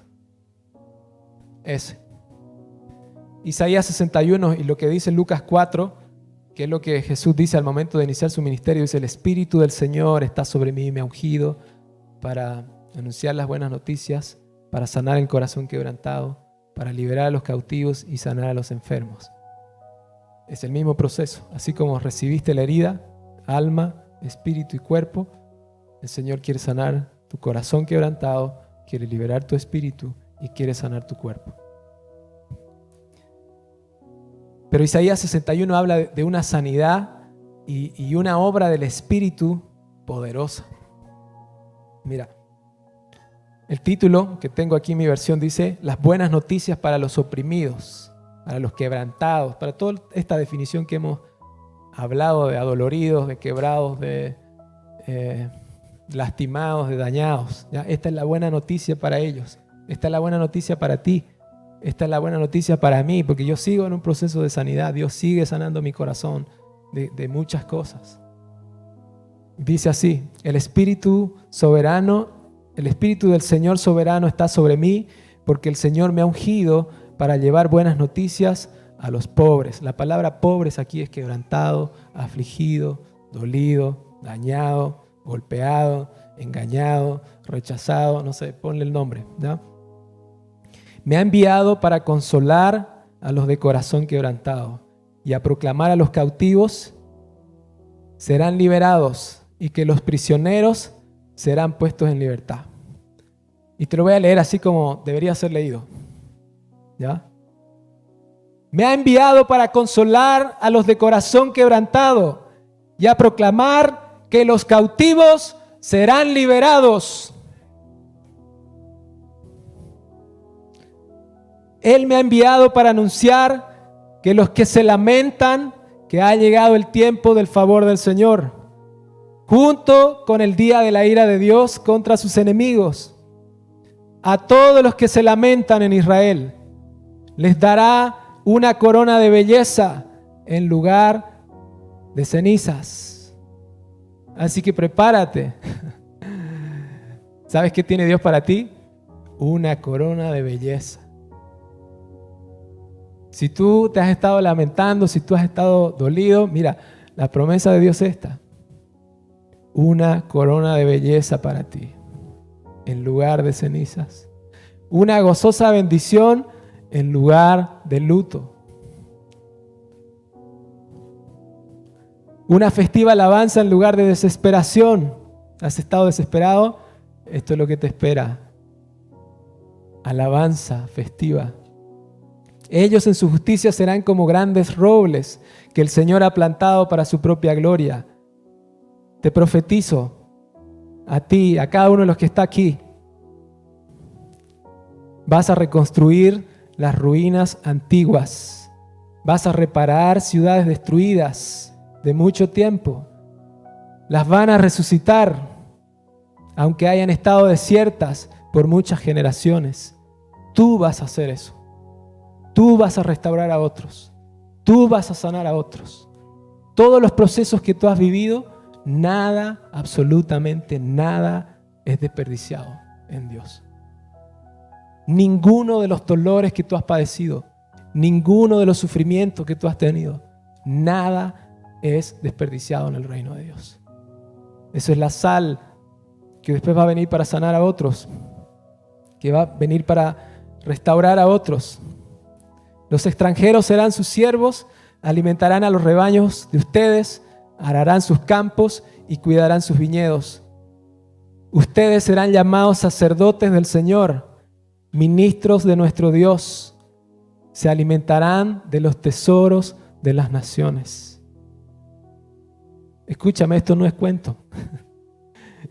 Speaker 1: ese. Isaías 61 y lo que dice Lucas 4, que es lo que Jesús dice al momento de iniciar su ministerio, dice, el Espíritu del Señor está sobre mí, me ha ungido para anunciar las buenas noticias, para sanar el corazón quebrantado, para liberar a los cautivos y sanar a los enfermos. Es el mismo proceso, así como recibiste la herida, alma, espíritu y cuerpo, el Señor quiere sanar tu corazón quebrantado, quiere liberar tu espíritu y quiere sanar tu cuerpo. Pero Isaías 61 habla de una sanidad y una obra del Espíritu poderosa. Mira, el título que tengo aquí en mi versión dice, las buenas noticias para los oprimidos, para los quebrantados, para toda esta definición que hemos hablado de adoloridos, de quebrados, de lastimados, de dañados. ¿Ya? Esta es la buena noticia para ellos. Esta es la buena noticia para ti. Esta es la buena noticia para mí, porque yo sigo en un proceso de sanidad. Dios sigue sanando mi corazón de muchas cosas. Dice así, el Espíritu del Señor soberano está sobre mí, porque el Señor me ha ungido para llevar buenas noticias a los pobres. La palabra pobres aquí es quebrantado, afligido, dolido, dañado, golpeado, engañado, rechazado, no sé, ponle el nombre, ¿no? Me ha enviado para consolar a los de corazón quebrantado y a proclamar a los cautivos serán liberados y que los prisioneros serán puestos en libertad. Y te lo voy a leer así como debería ser leído. ¿Ya? Me ha enviado para consolar a los de corazón quebrantado y a proclamar que los cautivos serán liberados. Él me ha enviado para anunciar que los que se lamentan que ha llegado el tiempo del favor del Señor, junto con el día de la ira de Dios contra sus enemigos. A todos los que se lamentan en Israel les dará una corona de belleza en lugar de cenizas. Así que prepárate. ¿Sabes qué tiene Dios para ti? Una corona de belleza. Si tú te has estado lamentando, si tú has estado dolido, mira, la promesa de Dios es esta. Una corona de belleza para ti, en lugar de cenizas. Una gozosa bendición en lugar de luto. Una festiva alabanza en lugar de desesperación. ¿Has estado desesperado? Esto es lo que te espera. Alabanza festiva. Ellos en su justicia serán como grandes robles que el Señor ha plantado para su propia gloria. Te profetizo a ti, a cada uno de los que está aquí. Vas a reconstruir las ruinas antiguas. Vas a reparar ciudades destruidas de mucho tiempo. Las van a resucitar, aunque hayan estado desiertas por muchas generaciones. Tú vas a hacer eso. Tú vas a restaurar a otros. Tú vas a sanar a otros. Todos los procesos que tú has vivido, nada, absolutamente nada es desperdiciado en Dios. Ninguno de los dolores que tú has padecido, ninguno de los sufrimientos que tú has tenido, nada es desperdiciado en el reino de Dios. Eso es la sal que después va a venir para sanar a otros, que va a venir para restaurar a otros. Los extranjeros serán sus siervos, alimentarán a los rebaños de ustedes, ararán sus campos y cuidarán sus viñedos. Ustedes serán llamados sacerdotes del Señor, ministros de nuestro Dios. Se alimentarán de los tesoros de las naciones. Escúchame, esto no es cuento.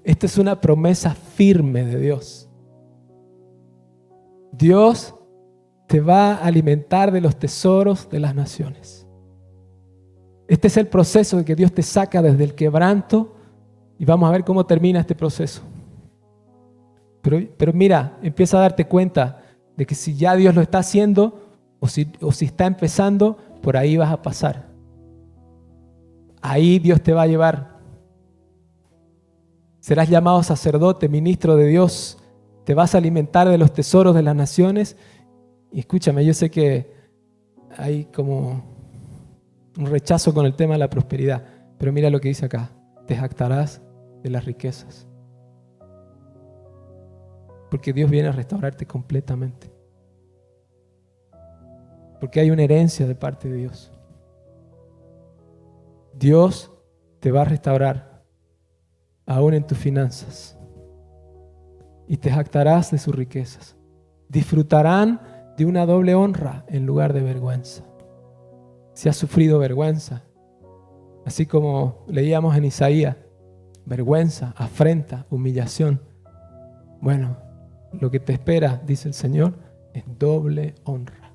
Speaker 1: Esta es una promesa firme de Dios. Dios te va a alimentar de los tesoros de las naciones. Este es el proceso de que Dios te saca desde el quebranto y vamos a ver cómo termina este proceso. Pero mira, empieza a darte cuenta de que si ya Dios lo está haciendo o si está empezando, por ahí vas a pasar. Ahí Dios te va a llevar. Serás llamado sacerdote, ministro de Dios. Te vas a alimentar de los tesoros de las naciones. Y escúchame, yo sé que hay como un rechazo con el tema de la prosperidad, pero mira lo que dice acá: te jactarás de las riquezas, porque Dios viene a restaurarte completamente, porque hay una herencia de parte de Dios. Dios te va a restaurar aún en tus finanzas y te jactarás de sus riquezas. Disfrutarán de una doble honra en lugar de vergüenza. Si has sufrido vergüenza, así como leíamos en Isaías, vergüenza, afrenta, humillación, bueno, lo que te espera, dice el Señor, es doble honra.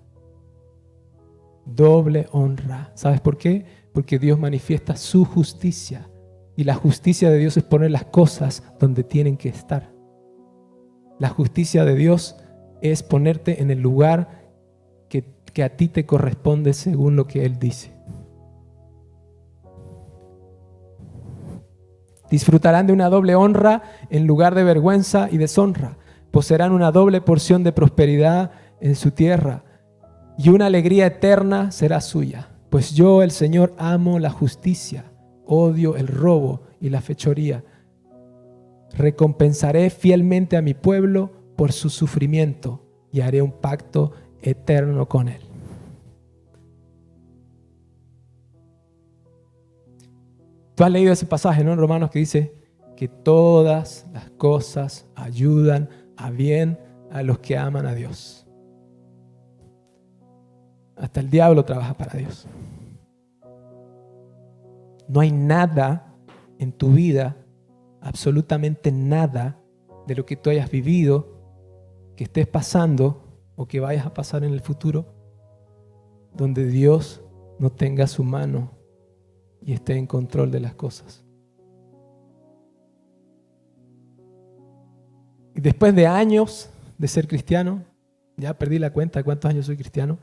Speaker 1: Doble honra. ¿Sabes por qué? Porque Dios manifiesta su justicia. Y la justicia de Dios es poner las cosas donde tienen que estar. La justicia de Dios es ponerte en el lugar que a ti te corresponde según lo que Él dice. Disfrutarán de una doble honra en lugar de vergüenza y deshonra. Poseerán una doble porción de prosperidad en su tierra y una alegría eterna será suya. Pues yo, el Señor, amo la justicia, odio el robo y la fechoría. Recompensaré fielmente a mi pueblo por su sufrimiento y haré un pacto eterno con él. Tú has leído ese pasaje, ¿no? En Romanos, que dice que todas las cosas ayudan a bien a los que aman a Dios. Hasta el diablo trabaja para Dios. No hay nada en tu vida, absolutamente nada de lo que tú hayas vivido, que estés pasando o que vayas a pasar en el futuro, donde Dios no tenga su mano y esté en control de las cosas. Y después de años de ser cristiano, ya perdí la cuenta de cuántos años soy cristiano,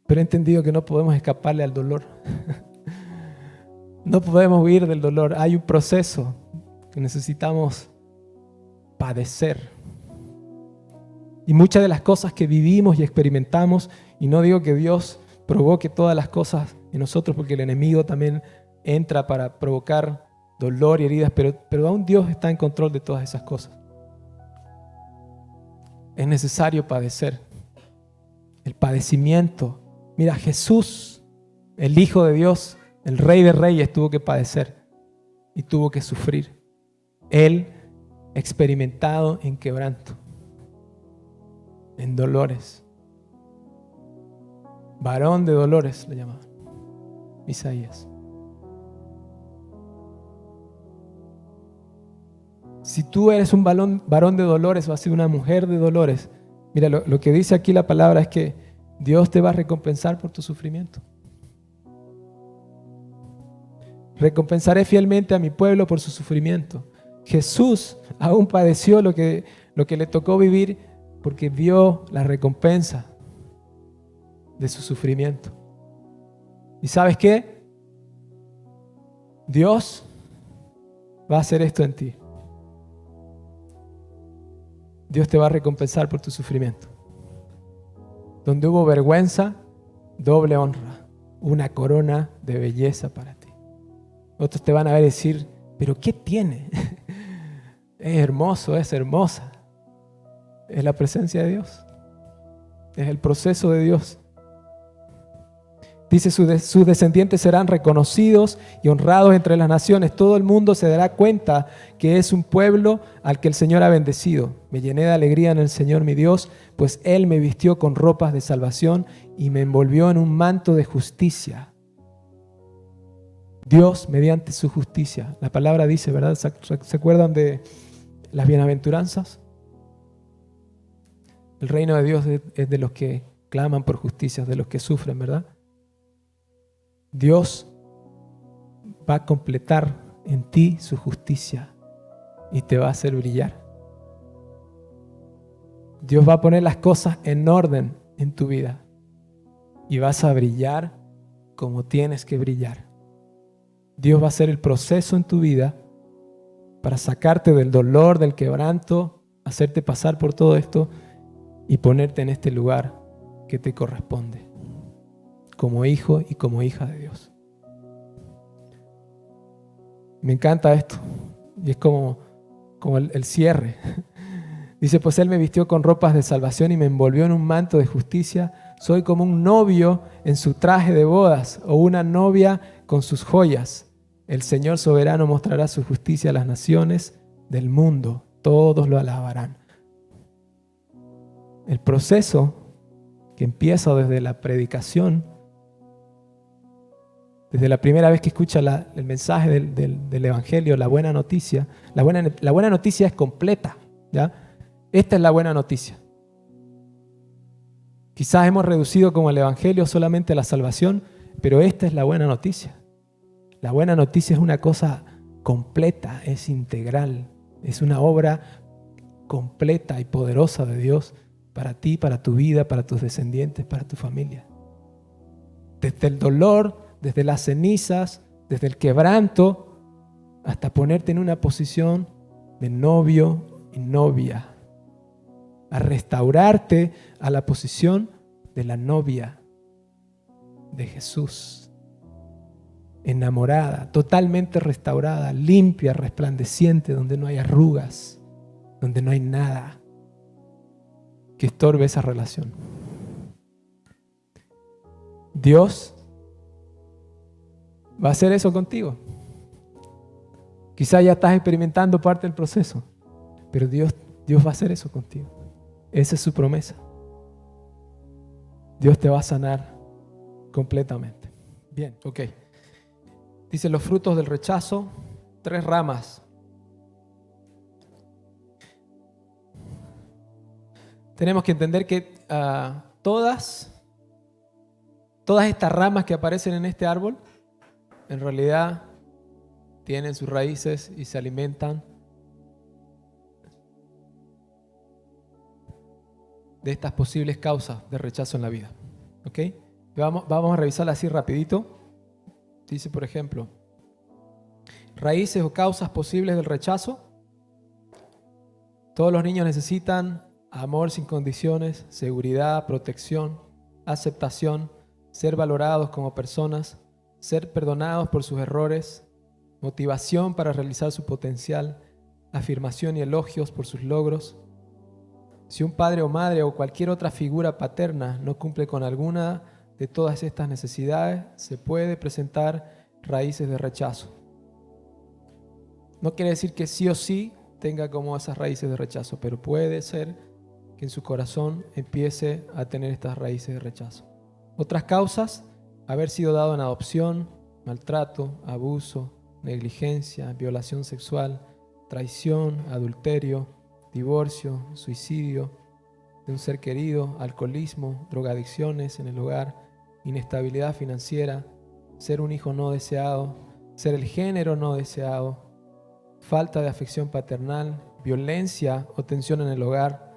Speaker 1: pero he entendido que no podemos escaparle al dolor. No podemos huir del dolor. Hay un proceso que necesitamos padecer. Y muchas de las cosas que vivimos y experimentamos, y no digo que Dios provoque todas las cosas en nosotros, porque el enemigo también entra para provocar dolor y heridas, pero aún Dios está en control de todas esas cosas. Es necesario padecer. El padecimiento. Mira, Jesús, el Hijo de Dios, el Rey de Reyes, tuvo que padecer y tuvo que sufrir. Él, experimentado en quebranto, en dolores. Varón de dolores le llamaban Isaías. Si tú eres un varón de dolores o has sido una mujer de dolores, mira, lo que dice aquí la palabra es que Dios te va a recompensar por tu sufrimiento. Recompensaré fielmente a mi pueblo por su sufrimiento. Jesús aún padeció lo que le tocó vivir porque vio la recompensa de su sufrimiento. ¿Y sabes qué? Dios va a hacer esto en ti. Dios te va a recompensar por tu sufrimiento. Donde hubo vergüenza, doble honra, una corona de belleza para ti. Otros te van a ver decir, ¿pero qué tiene? Es hermoso, es hermosa. Es la presencia de Dios. Es el proceso de Dios. Dice, sus descendientes serán reconocidos y honrados entre las naciones. Todo el mundo se dará cuenta que es un pueblo al que el Señor ha bendecido. Me llené de alegría en el Señor mi Dios, pues Él me vistió con ropas de salvación y me envolvió en un manto de justicia. Dios mediante su justicia. La palabra dice, ¿verdad? ¿Se acuerdan de las bienaventuranzas? El reino de Dios es de los que claman por justicia, de los que sufren, ¿verdad? Dios va a completar en ti su justicia y te va a hacer brillar. Dios va a poner las cosas en orden en tu vida y vas a brillar como tienes que brillar. Dios va a hacer el proceso en tu vida para sacarte del dolor, del quebranto, hacerte pasar por todo esto y ponerte en este lugar que te corresponde, como hijo y como hija de Dios. Me encanta esto y es como el cierre. Dice, pues Él me vistió con ropas de salvación y me envolvió en un manto de justicia. Soy como un novio en su traje de bodas o una novia con sus joyas. El Señor soberano mostrará su justicia a las naciones del mundo. Todos lo alabarán. El proceso que empieza desde la predicación, desde la primera vez que escucha el mensaje del Evangelio, la buena noticia. La buena noticia es completa, ¿ya? Esta es la buena noticia. Quizás hemos reducido como el Evangelio solamente a la salvación, pero esta es la buena noticia. La buena noticia es una cosa completa, es integral, es una obra completa y poderosa de Dios para ti, para tu vida, para tus descendientes, para tu familia. Desde el dolor, desde las cenizas, desde el quebranto, hasta ponerte en una posición de novio y novia, a restaurarte a la posición de la novia de Jesús, enamorada, totalmente restaurada, limpia, resplandeciente, donde no hay arrugas, donde no hay nada que estorbe esa relación. Dios va a hacer eso contigo. Quizás ya estás experimentando parte del proceso, pero Dios va a hacer eso contigo. Esa es su promesa. Dios te va a sanar completamente. Bien, ok. Dice los frutos del rechazo, 3 ramas. Tenemos que entender que todas estas ramas que aparecen en este árbol, en realidad tienen sus raíces y se alimentan de estas posibles causas de rechazo en la vida. ¿Ok? Vamos a revisarla así rapidito. Dice, por ejemplo, raíces o causas posibles del rechazo. Todos los niños necesitan amor sin condiciones, seguridad, protección, aceptación, ser valorados como personas, ser perdonados por sus errores, motivación para realizar su potencial, afirmación y elogios por sus logros. Si un padre o madre o cualquier otra figura paterna no cumple con alguna de todas estas necesidades, se puede presentar raíces de rechazo. No quiere decir que sí o sí tenga como esas raíces de rechazo, pero puede ser que en su corazón empiece a tener estas raíces de rechazo. Otras causas: haber sido dado en adopción, maltrato, abuso, negligencia, violación sexual, traición, adulterio, divorcio, suicidio, de un ser querido, alcoholismo, drogadicciones en el hogar, inestabilidad financiera, ser un hijo no deseado, ser el género no deseado, falta de afección paternal, violencia o tensión en el hogar,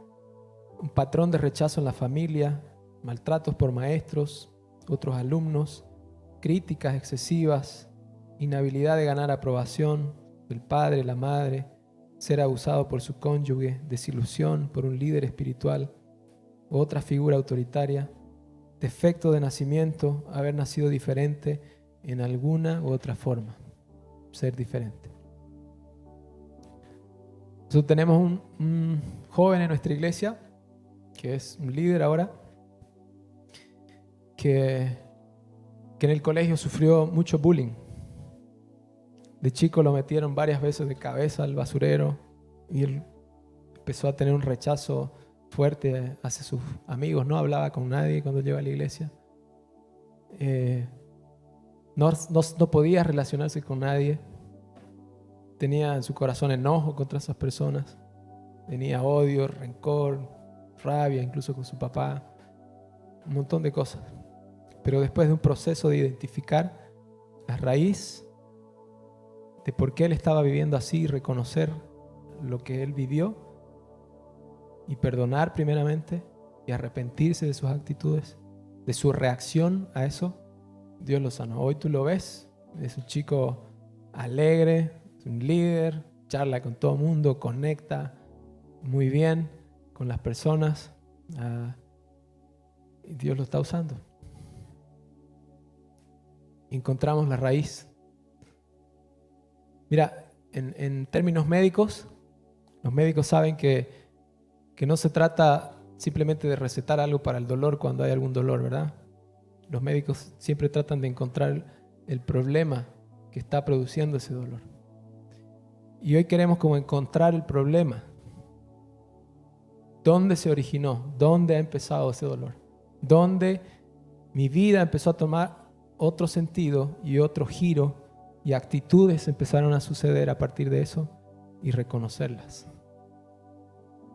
Speaker 1: un patrón de rechazo en la familia, maltratos por maestros, otros alumnos, críticas excesivas, inhabilidad de ganar aprobación del padre, la madre, ser abusado por su cónyuge, desilusión por un líder espiritual u otra figura autoritaria, defecto de nacimiento, haber nacido diferente en alguna u otra forma, ser diferente. Nosotros tenemos un joven en nuestra iglesia que es un líder ahora, que en el colegio sufrió mucho bullying. De chico lo metieron varias veces de cabeza al basurero y él empezó a tener un rechazo fuerte hacia sus amigos. No hablaba con nadie cuando llegó a la iglesia. No podía relacionarse con nadie. Tenía en su corazón enojo contra esas personas. Tenía odio, rencor, rabia, incluso con su papá. Un montón de cosas. Pero después de un proceso de identificar la raíz de por qué él estaba viviendo así, reconocer lo que él vivió y perdonar primeramente y arrepentirse de sus actitudes, de su reacción a eso, Dios lo sanó. Hoy tú lo ves, es un chico alegre, es un líder, charla con todo el mundo, conecta muy bien con las personas y Dios lo está usando. Encontramos la raíz. Mira, en términos médicos, los médicos saben que no se trata simplemente de recetar algo para el dolor cuando hay algún dolor, ¿verdad? Los médicos siempre tratan de encontrar el problema que está produciendo ese dolor. Y hoy queremos como encontrar el problema. ¿Dónde se originó? ¿Dónde ha empezado ese dolor? ¿Dónde mi vida empezó a tomar otro sentido y otro giro? Y actitudes empezaron a suceder a partir de eso y reconocerlas.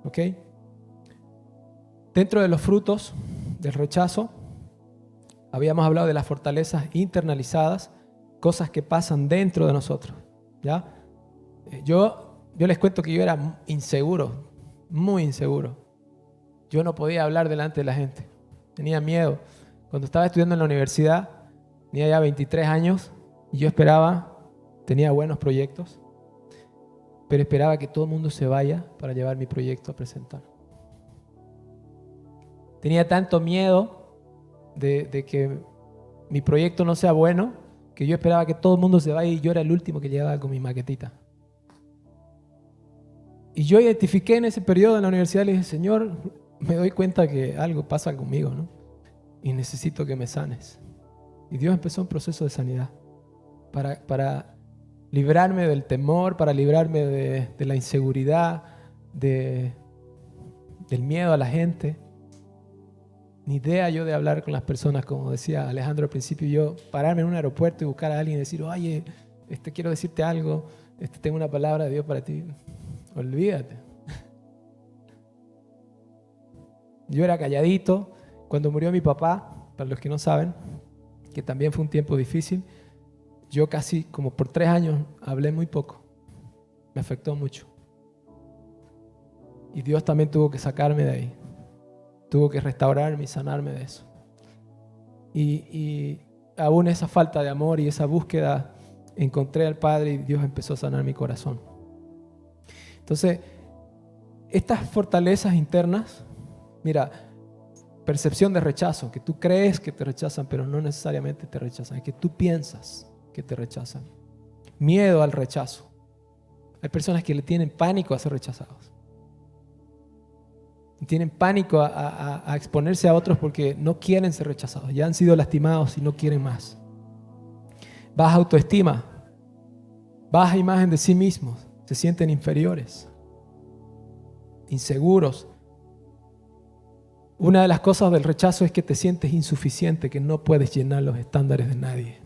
Speaker 1: ¿Ok? Dentro de los frutos del rechazo, habíamos hablado de las fortalezas internalizadas, cosas que pasan dentro de nosotros. ¿Ya? Yo les cuento que yo era inseguro, muy inseguro. Yo no podía hablar delante de la gente. Tenía miedo. Cuando estaba estudiando en la universidad, tenía ya 23 años. Y yo tenía buenos proyectos, pero esperaba que todo el mundo se vaya para llevar mi proyecto a presentar. Tenía tanto miedo de que mi proyecto no sea bueno, que yo esperaba que todo el mundo se vaya y yo era el último que llegaba con mi maquetita. Y yo identifiqué en ese periodo en la universidad, le dije, Señor, me doy cuenta que algo pasa conmigo, ¿no? Y necesito que me sanes. Y Dios empezó un proceso de sanidad. Para librarme del temor, para librarme de la inseguridad, del miedo a la gente. Ni idea yo de hablar con las personas, como decía Alejandro al principio, yo pararme en un aeropuerto y buscar a alguien y decir, oye, quiero decirte algo, tengo una palabra de Dios para ti. Olvídate. Yo era calladito. Cuando murió mi papá, para los que no saben, que también fue un tiempo difícil, yo casi como por 3 años hablé muy poco. Me afectó mucho. Y Dios también tuvo que sacarme de ahí. Tuvo que restaurarme y sanarme de eso. Y aún esa falta de amor y esa búsqueda, encontré al Padre y Dios empezó a sanar mi corazón. Entonces, estas fortalezas internas, mira, percepción de rechazo, que tú crees que te rechazan, pero no necesariamente te rechazan, es que tú piensas que te rechazan. Miedo al rechazo. Hay personas que le tienen pánico a ser rechazados. Tienen pánico a exponerse a otros porque no quieren ser rechazados. Ya han sido lastimados y no quieren más. Baja autoestima, baja imagen de sí mismos, se sienten inferiores, inseguros. Una de las cosas del rechazo es que te sientes insuficiente, que no puedes llenar los estándares de nadie.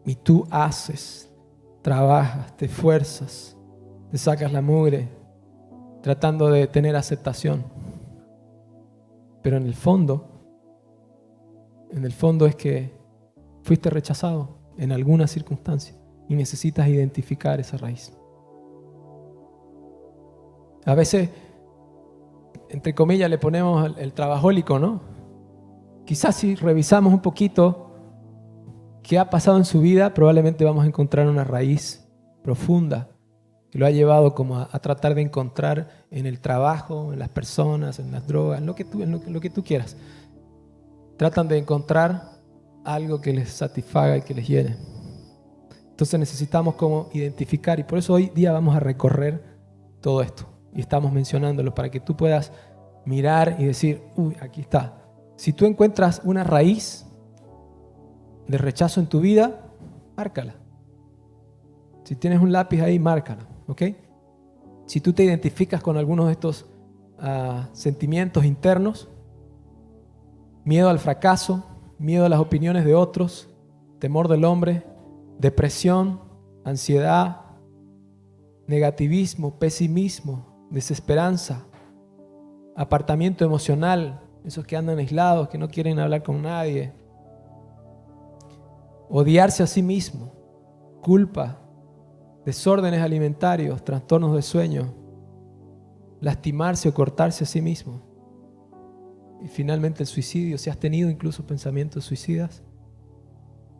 Speaker 1: Y tú haces, trabajas, te esfuerzas, te sacas la mugre, tratando de tener aceptación. Pero en el fondo es que fuiste rechazado en alguna circunstancia y necesitas identificar esa raíz. A veces, entre comillas, le ponemos el trabajólico, ¿no? Quizás si revisamos un poquito qué ha pasado en su vida, probablemente vamos a encontrar una raíz profunda que lo ha llevado como a tratar de encontrar en el trabajo, en las personas, en las drogas, en lo que tú quieras. Tratan de encontrar algo que les satisfaga y que les llene. Entonces necesitamos como identificar, y por eso hoy día vamos a recorrer todo esto y estamos mencionándolo para que tú puedas mirar y decir, uy, aquí está. Si tú encuentras una raíz de rechazo en tu vida, márcala. Si tienes un lápiz ahí, márcala, ¿ok? Si tú te identificas con algunos de estos sentimientos internos, miedo al fracaso, miedo a las opiniones de otros, temor del hombre, depresión, ansiedad, negativismo, pesimismo, desesperanza, apartamiento emocional, esos que andan aislados, que no quieren hablar con nadie, odiarse a sí mismo, culpa, desórdenes alimentarios, trastornos de sueño, lastimarse o cortarse a sí mismo. Y finalmente el suicidio, si has tenido incluso pensamientos suicidas,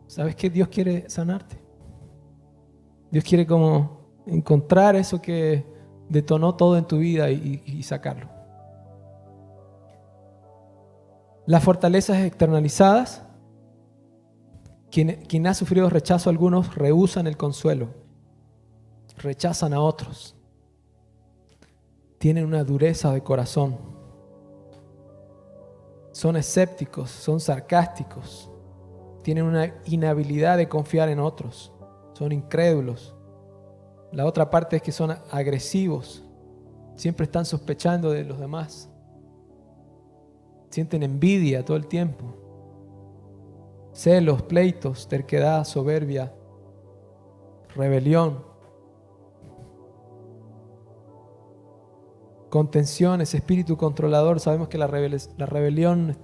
Speaker 1: ¿sabes qué? Dios quiere sanarte. Dios quiere como encontrar eso que detonó todo en tu vida y sacarlo. Las fortalezas externalizadas, quien ha sufrido rechazo, algunos rehúsan el consuelo, rechazan a otros, tienen una dureza de corazón, son escépticos, son sarcásticos, tienen una inhabilidad de confiar en otros, son incrédulos. La otra parte es que son agresivos, siempre están sospechando de los demás, sienten envidia todo el tiempo, celos, pleitos, terquedad, soberbia, rebelión, contenciones, espíritu controlador. Sabemos que la rebelión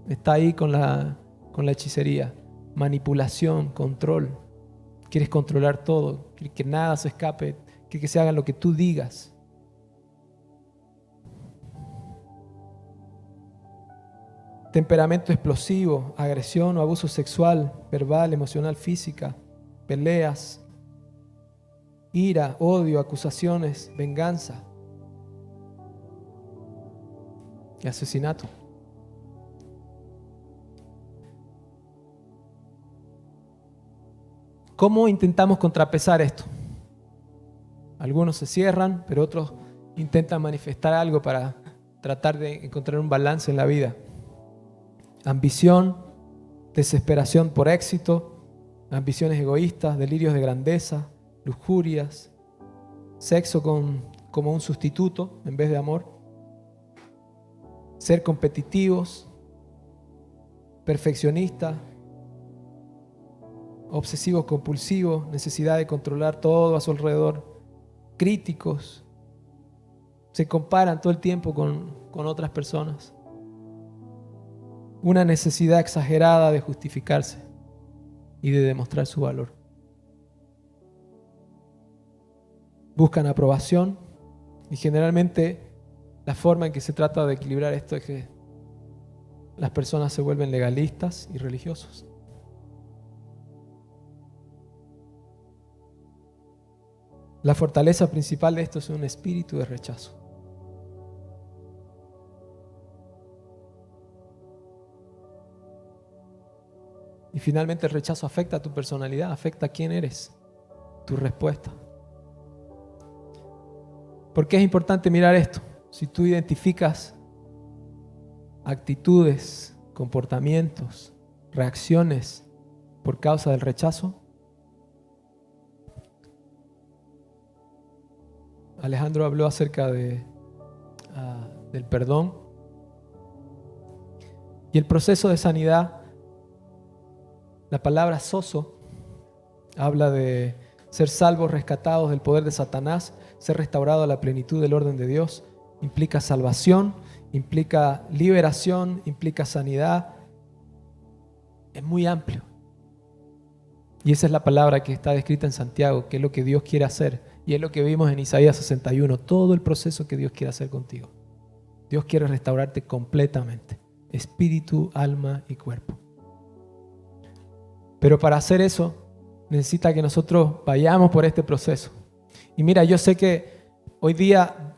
Speaker 1: está ahí con la hechicería, manipulación, control. Quieres controlar todo, quieres que nada se escape, quieres que se haga lo que tú digas. Temperamento explosivo, agresión o abuso sexual, verbal, emocional, física, peleas, ira, odio, acusaciones, venganza y asesinato. ¿Cómo intentamos contrapesar esto? Algunos se cierran, pero otros intentan manifestar algo para tratar de encontrar un balance en la vida. Ambición, desesperación por éxito, ambiciones egoístas, delirios de grandeza, lujurias, sexo como un sustituto en vez de amor, ser competitivos, perfeccionistas, obsesivos compulsivos, necesidad de controlar todo a su alrededor, críticos, se comparan todo el tiempo con otras personas, una necesidad exagerada de justificarse y de demostrar su valor. Buscan aprobación y generalmente la forma en que se trata de equilibrar esto es que las personas se vuelven legalistas y religiosos. La fortaleza principal de esto es un espíritu de rechazo. Y finalmente el rechazo afecta a tu personalidad, afecta a quién eres, tu respuesta. ¿Por qué es importante mirar esto? Si tú identificas actitudes, comportamientos, reacciones por causa del rechazo, Alejandro habló acerca del perdón y el proceso de sanidad. La palabra sozo habla de ser salvos, rescatados del poder de Satanás, ser restaurado a la plenitud del orden de Dios. Implica salvación, implica liberación, implica sanidad. Es muy amplio. Y esa es la palabra que está descrita en Santiago, que es lo que Dios quiere hacer. Y es lo que vimos en Isaías 61, todo el proceso que Dios quiere hacer contigo. Dios quiere restaurarte completamente, espíritu, alma y cuerpo. Pero para hacer eso, necesita que nosotros vayamos por este proceso. Y mira, yo sé que hoy día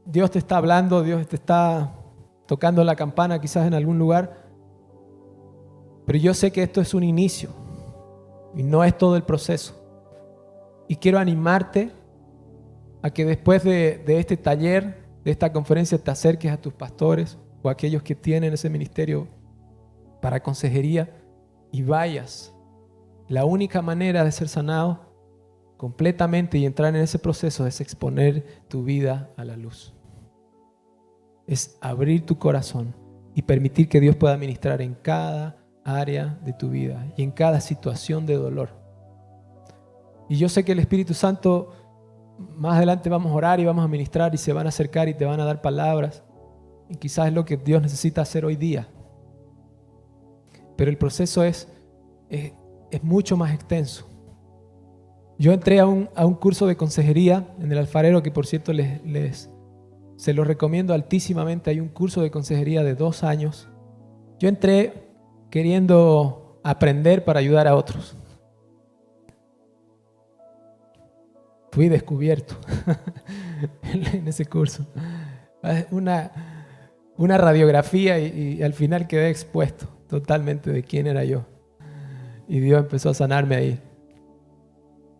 Speaker 1: Dios te está hablando, Dios te está tocando la campana quizás en algún lugar, pero yo sé que esto es un inicio y no es todo el proceso. Y quiero animarte a que después de este taller, de esta conferencia, te acerques a tus pastores o a aquellos que tienen ese ministerio para consejería y vayas. La única manera de ser sanado completamente y entrar en ese proceso es exponer tu vida a la luz. Es abrir tu corazón y permitir que Dios pueda ministrar en cada área de tu vida y en cada situación de dolor. Y yo sé que el Espíritu Santo, más adelante vamos a orar y vamos a ministrar y se van a acercar y te van a dar palabras. Y quizás es lo que Dios necesita hacer hoy día. Pero el proceso es mucho más extenso. Yo entré a un curso de consejería en el Alfarero, que por cierto se lo recomiendo altísimamente. Hay un curso de consejería de 2 años. Yo entré queriendo aprender para ayudar a otros. Fui descubierto en ese curso. Una radiografía y al final quedé expuesto totalmente de quién era yo. Y Dios empezó a sanarme ahí.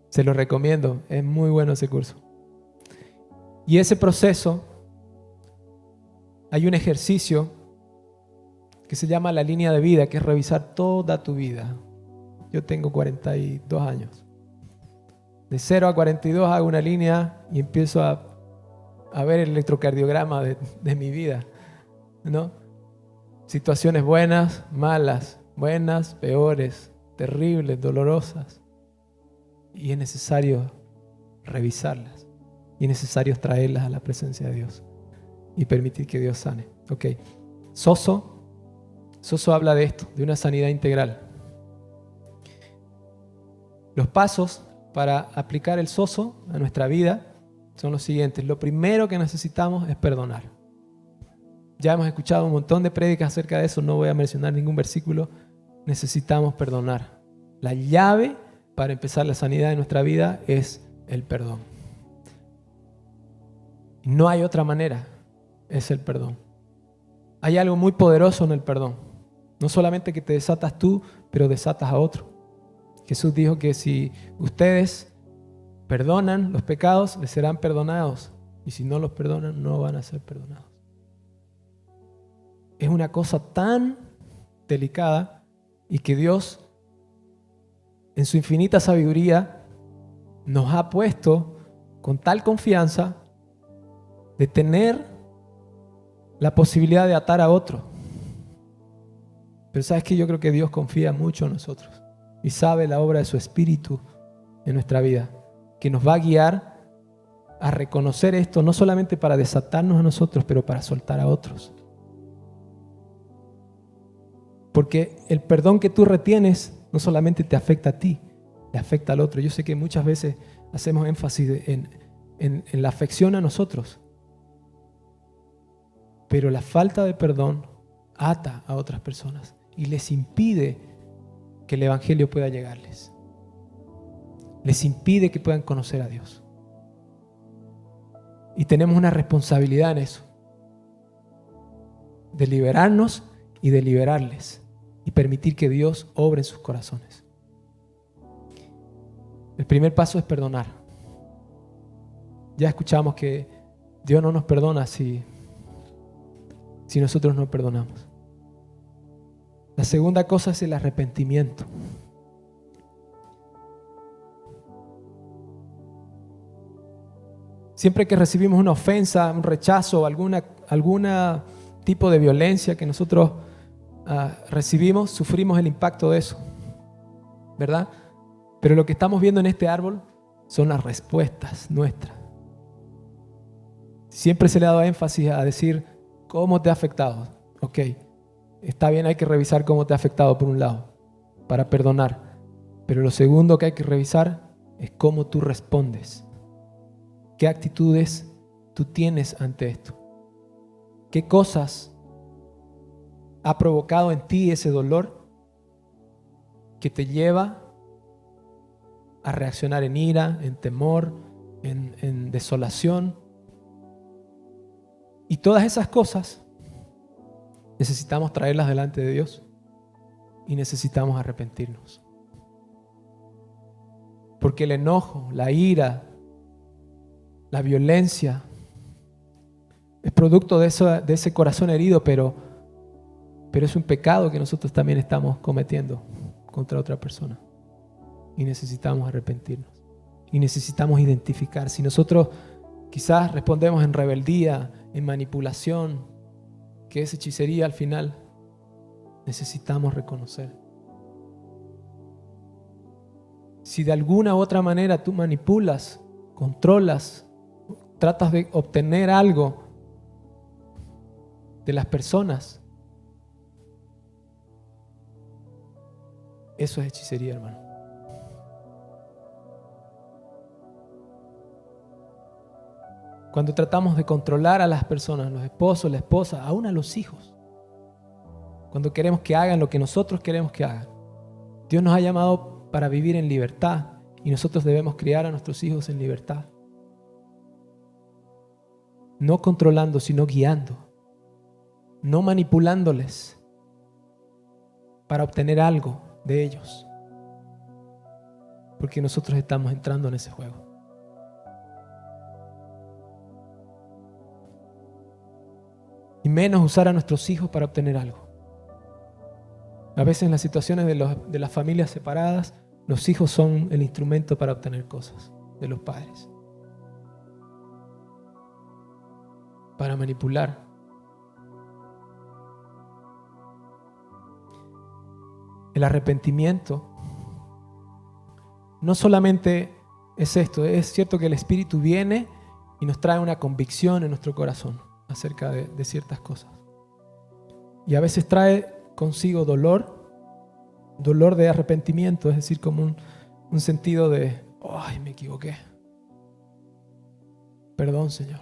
Speaker 1: Se lo recomiendo, es muy bueno ese curso. Y ese proceso, hay un ejercicio que se llama la línea de vida, que es revisar toda tu vida. Yo tengo 42 años. De 0 a 42 hago una línea y empiezo a ver el electrocardiograma de mi vida, ¿no? Situaciones buenas, malas, buenas, peores, terribles, dolorosas. Y es necesario revisarlas. Y es necesario traerlas a la presencia de Dios y permitir que Dios sane. Ok. Soso habla de esto, de una sanidad integral. Los pasos para aplicar el soso a nuestra vida son los siguientes. Lo primero que necesitamos es perdonar. Ya hemos escuchado un montón de prédicas acerca de eso, no voy a mencionar ningún versículo. Necesitamos perdonar. La llave para empezar la sanidad de nuestra vida es el perdón. No hay otra manera, es el perdón. Hay algo muy poderoso en el perdón. No solamente que te desatas tú, pero desatas a otro. Jesús dijo que si ustedes perdonan los pecados, les serán perdonados. Y si no los perdonan, no van a ser perdonados. Es una cosa tan delicada y que Dios, en su infinita sabiduría, nos ha puesto con tal confianza de tener la posibilidad de atar a otro. Pero sabes que yo creo que Dios confía mucho en nosotros y sabe la obra de su Espíritu en nuestra vida, que nos va a guiar a reconocer esto, no solamente para desatarnos a nosotros, pero para soltar a otros. Porque el perdón que tú retienes no solamente te afecta a ti, le afecta al otro. Yo sé que muchas veces hacemos énfasis en la afección a nosotros, pero la falta de perdón ata a otras personas y les impide que el Evangelio pueda llegarles. Les impide que puedan conocer a Dios. Y tenemos una responsabilidad en eso, de liberarnos y de liberarles y permitir que Dios obre en sus corazones. El primer paso es perdonar. Ya escuchamos que Dios no nos perdona si nosotros no perdonamos. La segunda cosa es el arrepentimiento. Siempre que recibimos una ofensa, un rechazo, alguna tipo de violencia que nosotros recibimos, sufrimos el impacto de eso, ¿verdad? Pero lo que estamos viendo en este árbol son las respuestas nuestras. Siempre se le ha dado énfasis a decir ¿Cómo te ha afectado? Ok, está bien, hay que revisar cómo te ha afectado por un lado, para perdonar. Pero lo segundo que hay que revisar es cómo tú respondes. ¿Qué actitudes tú tienes ante esto? ¿Qué cosas ha provocado en ti ese dolor que te lleva a reaccionar en ira, en temor, en desolación? Y todas esas cosas necesitamos traerlas delante de Dios y necesitamos arrepentirnos. Porque el enojo, la ira, la violencia es producto de ese corazón herido, pero es un pecado que nosotros también estamos cometiendo contra otra persona. Y necesitamos arrepentirnos. Y necesitamos identificar. Si nosotros quizás respondemos en rebeldía, en manipulación, que es hechicería al final, necesitamos reconocer. Si de alguna u otra manera tú manipulas, controlas, tratas de obtener algo de las personas, eso es hechicería, hermano. Cuando tratamos de controlar a las personas, los esposos, la esposa, aún a los hijos, cuando queremos que hagan lo que nosotros queremos que hagan. Dios nos ha llamado para vivir en libertad y nosotros debemos criar a nuestros hijos en libertad. No controlando, sino guiando. No manipulándoles para obtener algo de ellos. Porque nosotros estamos entrando en ese juego. Y menos usar a nuestros hijos para obtener algo. A veces en las situaciones de las familias separadas, los hijos son el instrumento para obtener cosas de los padres. Para manipular. El arrepentimiento no solamente es esto, es cierto que el Espíritu viene y nos trae una convicción en nuestro corazón acerca de ciertas cosas. Y a veces trae consigo dolor de arrepentimiento, es decir, como un sentido de, ¡ay, me equivoqué! Perdón, Señor.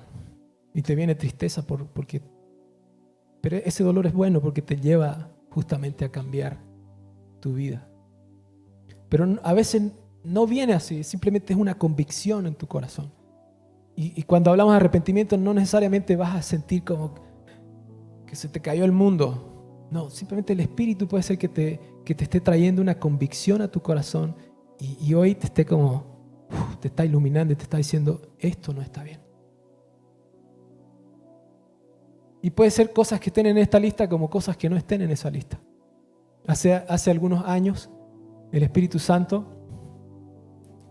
Speaker 1: Y te viene tristeza porque... Pero ese dolor es bueno porque te lleva justamente a cambiar tu vida. Pero a veces no viene así, simplemente es una convicción en tu corazón. Y cuando hablamos de arrepentimiento no necesariamente vas a sentir como que se te cayó el mundo. No, simplemente el Espíritu puede ser que te esté trayendo una convicción a tu corazón y hoy te esté como, te está iluminando y te está diciendo, esto no está bien. Y puede ser cosas que estén en esta lista como cosas que no estén en esa lista. Hace algunos años, el Espíritu Santo,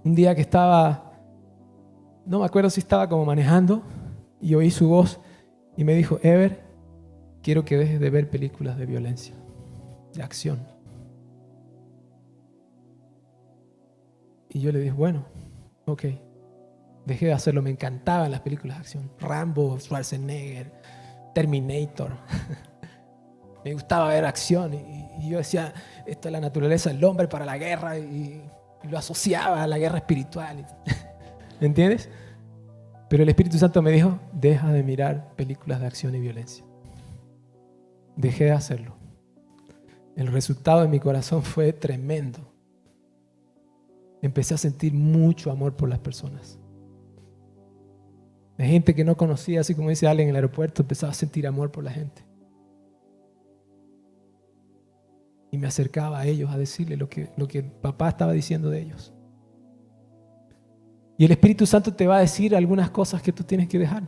Speaker 1: un día que estaba, no me acuerdo si estaba como manejando, y oí su voz y me dijo, Ever, quiero que dejes de ver películas de violencia, de acción. Y yo le dije, bueno, ok. Dejé de hacerlo, me encantaban las películas de acción. Rambo, Schwarzenegger, Terminator. Me gustaba ver acción y yo decía, esto es la naturaleza del hombre para la guerra y lo asociaba a la guerra espiritual. ¿Me entiendes? Pero el Espíritu Santo me dijo, deja de mirar películas de acción y violencia. Dejé de hacerlo. El resultado en mi corazón fue tremendo. Empecé a sentir mucho amor por las personas. De gente que no conocía, así como dice alguien en el aeropuerto, empezaba a sentir amor por la gente. Y me acercaba a ellos a decirle lo que papá estaba diciendo de ellos. Y el Espíritu Santo te va a decir algunas cosas que tú tienes que dejar.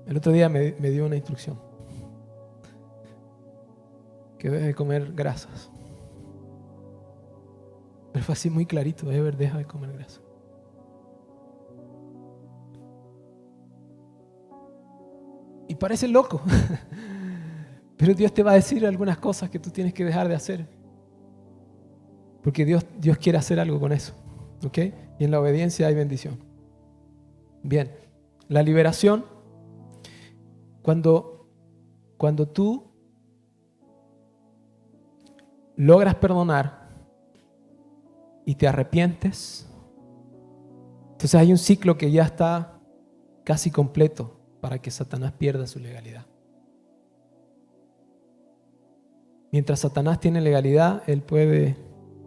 Speaker 1: El otro día me dio una instrucción. Que deje de comer grasas. Pero fue así muy clarito, Ever, deja de comer grasa. Y parece loco. Pero Dios te va a decir algunas cosas que tú tienes que dejar de hacer. Porque Dios quiere hacer algo con eso. ¿Ok? Y en la obediencia hay bendición. Bien, la liberación Cuando tú logras perdonar y te arrepientes, entonces hay un ciclo que ya está casi completo para que Satanás pierda su legalidad. Mientras Satanás tiene legalidad, él puede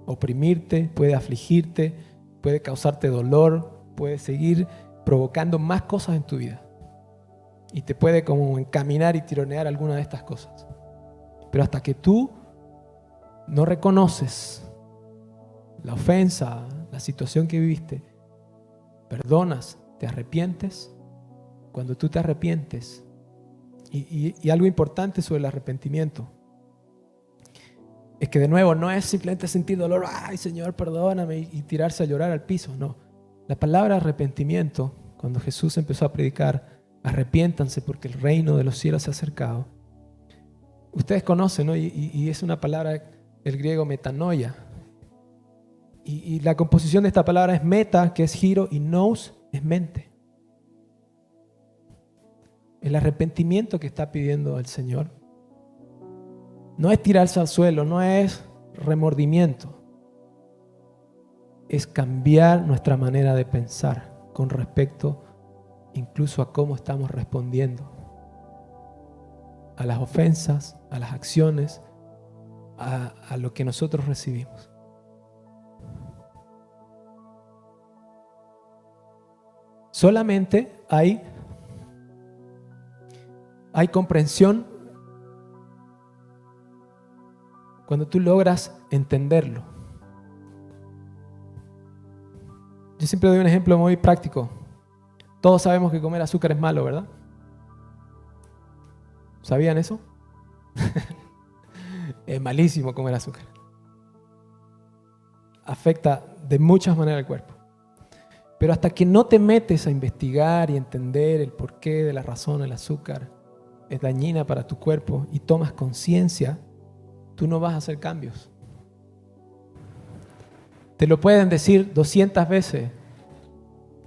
Speaker 1: oprimirte, puede afligirte, puede causarte dolor, puede seguir provocando más cosas en tu vida. Y te puede como encaminar y tironear alguna de estas cosas. Pero hasta que tú no reconoces la ofensa, la situación que viviste, perdonas, te arrepientes, cuando tú te arrepientes, y algo importante sobre el arrepentimiento, es que de nuevo no es simplemente sentir dolor, ay Señor, perdóname, y tirarse a llorar al piso, no. La palabra arrepentimiento, cuando Jesús empezó a predicar, arrepiéntanse porque el reino de los cielos se ha acercado. Ustedes conocen, ¿no? Y es una palabra del griego metanoia. Y la composición de esta palabra es meta, que es giro, y nous es mente. El arrepentimiento que está pidiendo el Señor no es tirarse al suelo, no es remordimiento. Es cambiar nuestra manera de pensar con respecto incluso a cómo estamos respondiendo a las ofensas, a las acciones, a lo que nosotros recibimos. Solamente hay comprensión cuando tú logras entenderlo. Yo siempre doy un ejemplo muy práctico. Todos sabemos que comer azúcar es malo, ¿verdad? ¿Sabían eso? Es malísimo comer azúcar. Afecta de muchas maneras al cuerpo. Pero hasta que no te metes a investigar y entender el porqué de la razón del azúcar es dañina para tu cuerpo y tomas conciencia, tú no vas a hacer cambios. Te lo pueden decir 200 veces.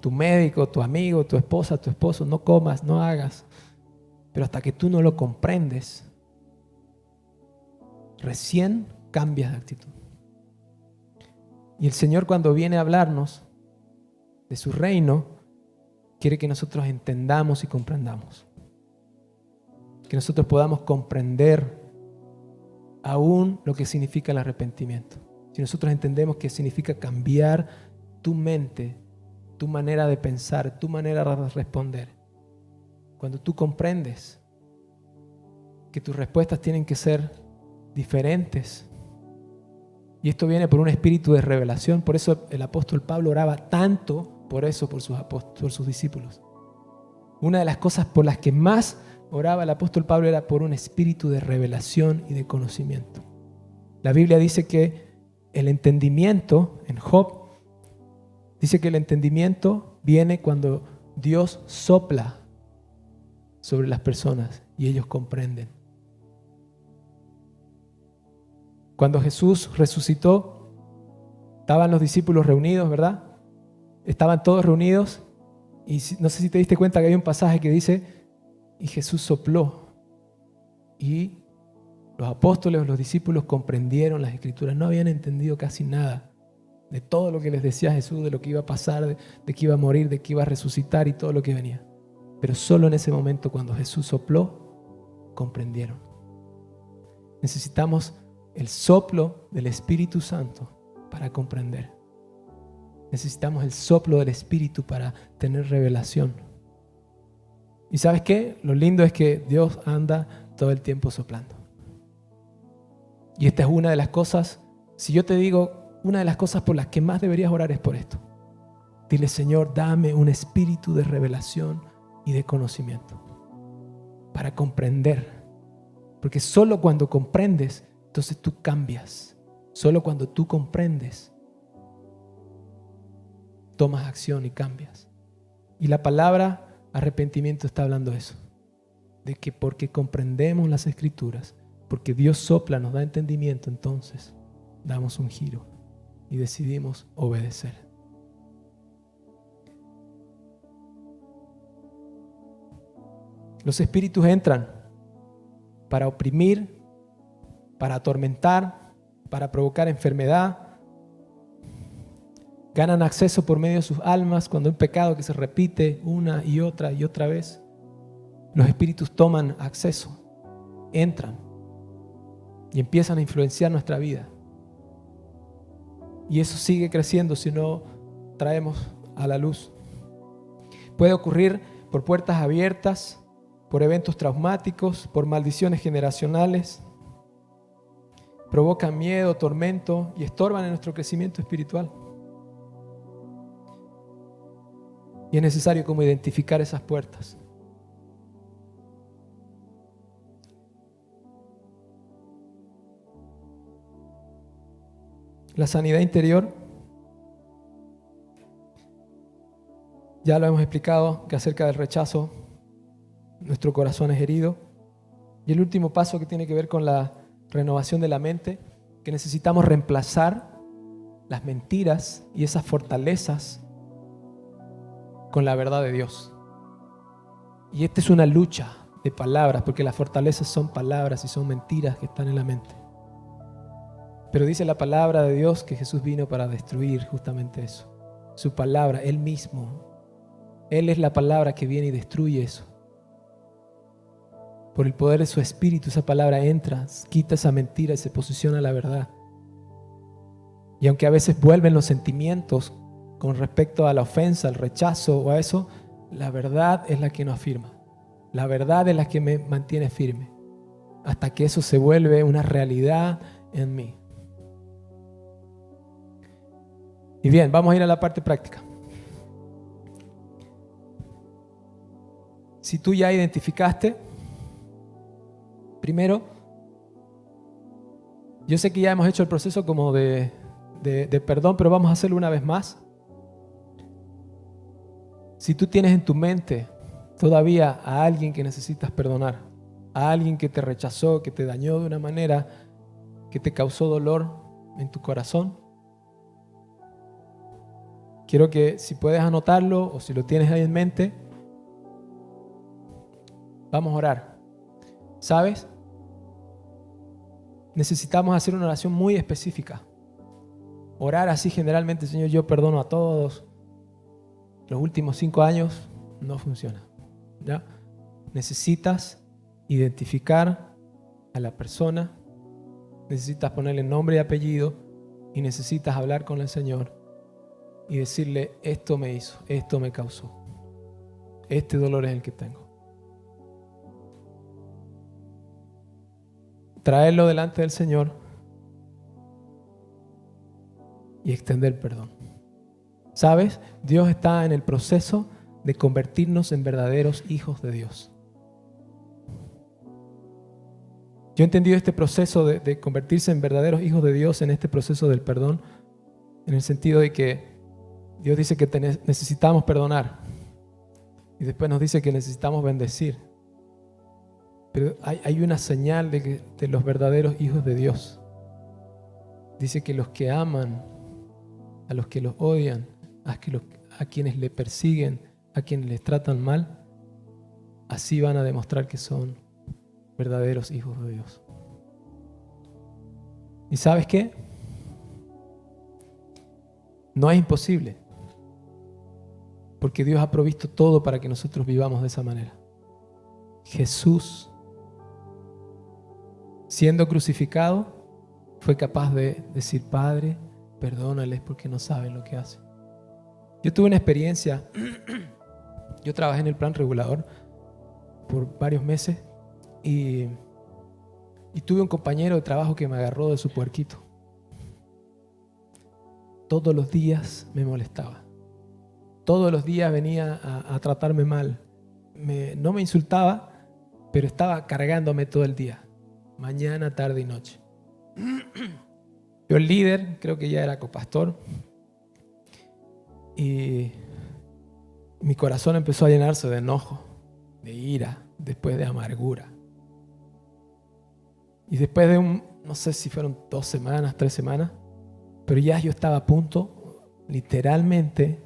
Speaker 1: Tu médico, tu amigo, tu esposa, tu esposo, no comas, no hagas. Pero hasta que tú no lo comprendes, recién cambias de actitud. Y el Señor, cuando viene a hablarnos de su reino, quiere que nosotros entendamos y comprendamos. Que nosotros podamos comprender aún lo que significa el arrepentimiento. Si nosotros entendemos que significa cambiar tu mente, tu manera de pensar, tu manera de responder. Cuando tú comprendes que tus respuestas tienen que ser diferentes. Y esto viene por un espíritu de revelación. Por eso el apóstol Pablo oraba tanto por sus discípulos. Una de las cosas por las que más oraba el apóstol Pablo era por un espíritu de revelación y de conocimiento. La Biblia dice que el entendimiento, en Job, dice que el entendimiento viene cuando Dios sopla sobre las personas y ellos comprenden. Cuando Jesús resucitó, estaban los discípulos reunidos, ¿verdad? Estaban todos reunidos y no sé si te diste cuenta que hay un pasaje que dice, y Jesús sopló y los apóstoles, los discípulos comprendieron las escrituras, no habían entendido casi nada de todo lo que les decía Jesús, de lo que iba a pasar, de que iba a morir, de que iba a resucitar y todo lo que venía. Pero solo en ese momento, cuando Jesús sopló, comprendieron. Necesitamos el soplo del Espíritu Santo para comprender. Necesitamos el soplo del Espíritu para tener revelación. ¿Y sabes qué? Lo lindo es que Dios anda todo el tiempo soplando. Y esta es una de las cosas, si yo te digo, una de las cosas por las que más deberías orar es por esto. Dile, Señor, dame un espíritu de revelación y de conocimiento para comprender. Porque solo cuando comprendes, entonces tú cambias. Solo cuando tú comprendes, tomas acción y cambias. Y la palabra arrepentimiento está hablando de eso. De que porque comprendemos las Escrituras, porque Dios sopla, nos da entendimiento, entonces damos un giro y decidimos obedecer. Los espíritus entran para oprimir, para atormentar, para provocar enfermedad. Ganan acceso por medio de sus almas cuando hay un pecado que se repite una y otra vez. Los espíritus toman acceso, entran y empiezan a influenciar nuestra vida. Y eso sigue creciendo si no traemos a la luz. Puede ocurrir por puertas abiertas, por eventos traumáticos, por maldiciones generacionales. Provocan miedo, tormento y estorban en nuestro crecimiento espiritual. Y es necesario como identificar esas puertas. La sanidad interior, ya lo hemos explicado, que acerca del rechazo, nuestro corazón es herido. Y el último paso que tiene que ver con la renovación de la mente, que necesitamos reemplazar las mentiras y esas fortalezas con la verdad de Dios. Y esta es una lucha de palabras, porque las fortalezas son palabras y son mentiras que están en la mente. Pero dice la palabra de Dios que Jesús vino para destruir justamente eso. Su palabra, Él mismo. Él es la palabra que viene y destruye eso. Por el poder de su Espíritu, esa palabra entra, quita esa mentira y se posiciona a la verdad. Y aunque a veces vuelven los sentimientos con respecto a la ofensa, al rechazo o a eso, la verdad es la que nos afirma. La verdad es la que me mantiene firme hasta que eso se vuelve una realidad en mí. Y bien, vamos a ir a la parte práctica. Si tú ya identificaste, primero, yo sé que ya hemos hecho el proceso como de perdón, pero vamos a hacerlo una vez más. Si tú tienes en tu mente todavía a alguien que necesitas perdonar, a alguien que te rechazó, que te dañó de una manera que te causó dolor en tu corazón, quiero que si puedes anotarlo o si lo tienes ahí en mente, vamos a orar. ¿Sabes? Necesitamos hacer una oración muy específica. Orar así generalmente, Señor, yo perdono a todos. Los últimos 5 años no funciona. ¿Ya? Necesitas identificar a la persona, necesitas ponerle nombre y apellido y necesitas hablar con el Señor y decirle: esto me hizo, esto me causó, este dolor es el que tengo. Traerlo delante del Señor y extender perdón. ¿Sabes? Dios está en el proceso de convertirnos en verdaderos hijos de Dios. Yo he entendido este proceso de convertirse en verdaderos hijos de Dios en este proceso del perdón, en el sentido de que Dios dice que necesitamos perdonar y después nos dice que necesitamos bendecir. Pero hay una señal de los verdaderos hijos de Dios. Dice que los que aman, a los que los odian, a quienes le persiguen, a quienes les tratan mal, así van a demostrar que son verdaderos hijos de Dios. ¿Y sabes qué? No es imposible, porque Dios ha provisto todo para que nosotros vivamos de esa manera. Jesús, siendo crucificado, fue capaz de decir: Padre, perdónales porque no saben lo que hacen. Yo tuve una experiencia, yo trabajé en el plan regulador por varios meses y tuve un compañero de trabajo que me agarró de su puerquito. Todos los días me molestaba. Todos los días venía a tratarme mal. No me insultaba, pero estaba cargándome todo el día, mañana, tarde y noche. Yo, el líder, creo que ya era copastor, y mi corazón empezó a llenarse de enojo, de ira, después de amargura. Y después de no sé si fueron 2 semanas, 3 semanas, pero ya yo estaba a punto, literalmente,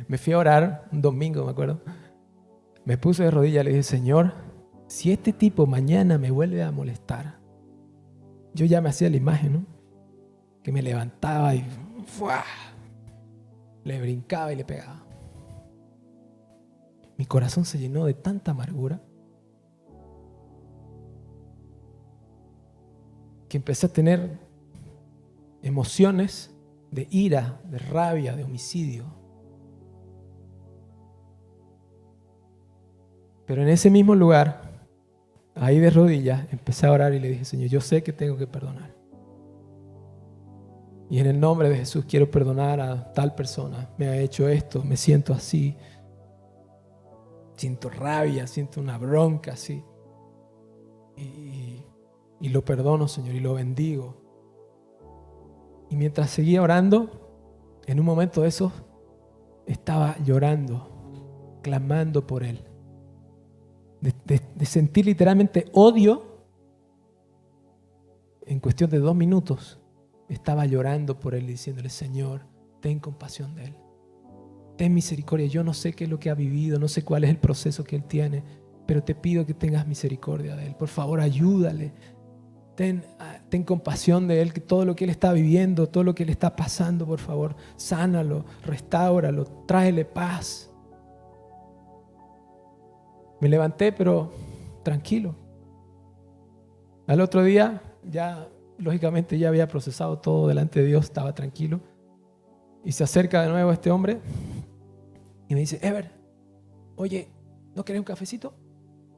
Speaker 1: me fui a orar un domingo, me acuerdo, Me puse de rodillas y le dije, Señor, si este tipo mañana me vuelve a molestar, yo ya me hacía la imagen, ¿no? Que me levantaba y ¡fua! Le brincaba y le pegaba. Mi corazón se llenó de tanta amargura que empecé a tener emociones de ira, de rabia, de homicidio. Pero en ese mismo lugar, ahí de rodillas, empecé a orar y le dije, Señor, yo sé que tengo que perdonar. Y en el nombre de Jesús quiero perdonar a tal persona. Me ha hecho esto, me siento así. Siento rabia, siento una bronca así. Y lo perdono, Señor, y lo bendigo. Y mientras seguía orando, en un momento de esos, estaba llorando, clamando por Él. De sentir literalmente odio, en cuestión de 2 minutos, estaba llorando por Él, diciéndole, Señor, ten compasión de Él. Ten misericordia. Yo no sé qué es lo que ha vivido, no sé cuál es el proceso que Él tiene, pero te pido que tengas misericordia de Él. Por favor, ayúdale. Ten compasión de Él, que todo lo que Él está viviendo, todo lo que Él está pasando, por favor, sánalo, restáuralo, tráele paz. Me levanté, pero tranquilo. Al otro día, ya lógicamente ya había procesado todo delante de Dios, estaba tranquilo. Y se acerca de nuevo este hombre y me dice, Ever, oye, ¿no querés un cafecito?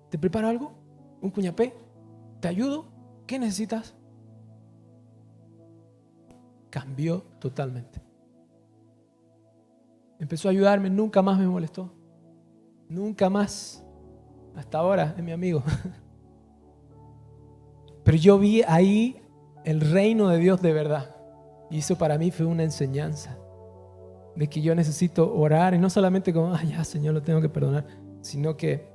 Speaker 1: ¿Te preparo algo? ¿Un cuñapé? ¿Te ayudo? ¿Qué necesitas? Cambió totalmente. Empezó a ayudarme, nunca más me molestó. Nunca más. Hasta ahora es mi amigo. Pero yo vi ahí el reino de Dios de verdad. Y eso para mí fue una enseñanza. De que yo necesito orar. Y no solamente como, ya Señor, lo tengo que perdonar. Sino que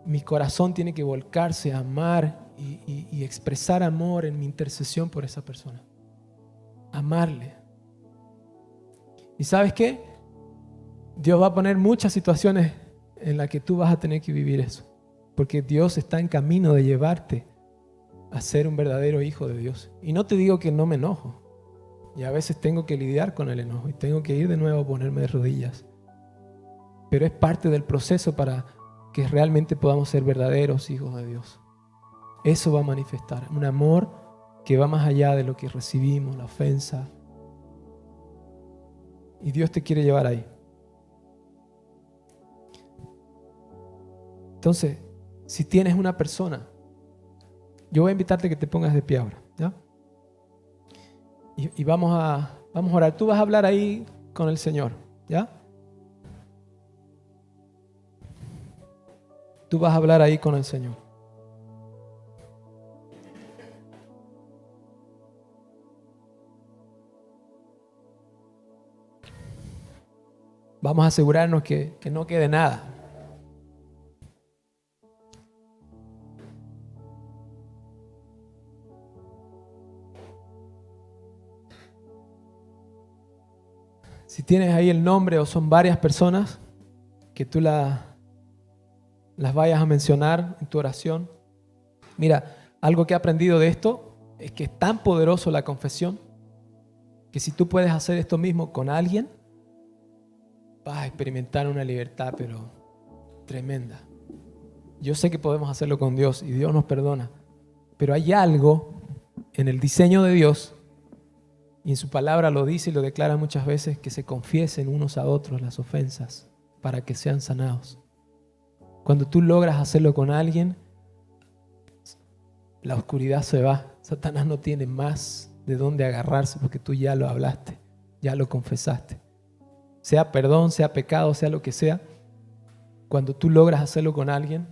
Speaker 1: mi corazón tiene que volcarse a amar y expresar amor en mi intercesión por esa persona. Amarle. ¿Y sabes qué? Dios va a poner muchas situaciones en las que tú vas a tener que vivir eso. Porque Dios está en camino de llevarte a ser un verdadero hijo de Dios. Y no te digo que no me enojo. Y a veces tengo que lidiar con el enojo y tengo que ir de nuevo a ponerme de rodillas. Pero es parte del proceso para que realmente podamos ser verdaderos hijos de Dios. Eso va a manifestar un amor que va más allá de lo que recibimos, la ofensa. Y Dios te quiere llevar ahí. Entonces, si tienes una persona, yo voy a invitarte a que te pongas de pie ahora, ¿ya? Y vamos a orar. Tú vas a hablar ahí con el Señor, ¿ya? Tú vas a hablar ahí con el Señor. Vamos a asegurarnos que no quede nada. Si tienes ahí el nombre o son varias personas, que tú las vayas a mencionar en tu oración. Mira, algo que he aprendido de esto es que es tan poderoso la confesión que si tú puedes hacer esto mismo con alguien, vas a experimentar una libertad, pero tremenda. Yo sé que podemos hacerlo con Dios y Dios nos perdona, pero hay algo en el diseño de Dios, y en su palabra lo dice y lo declara muchas veces, que se confiesen unos a otros las ofensas para que sean sanados. Cuando tú logras hacerlo con alguien, la oscuridad se va. Satanás no tiene más de dónde agarrarse porque tú ya lo hablaste, ya lo confesaste. Sea perdón, sea pecado, sea lo que sea, cuando tú logras hacerlo con alguien,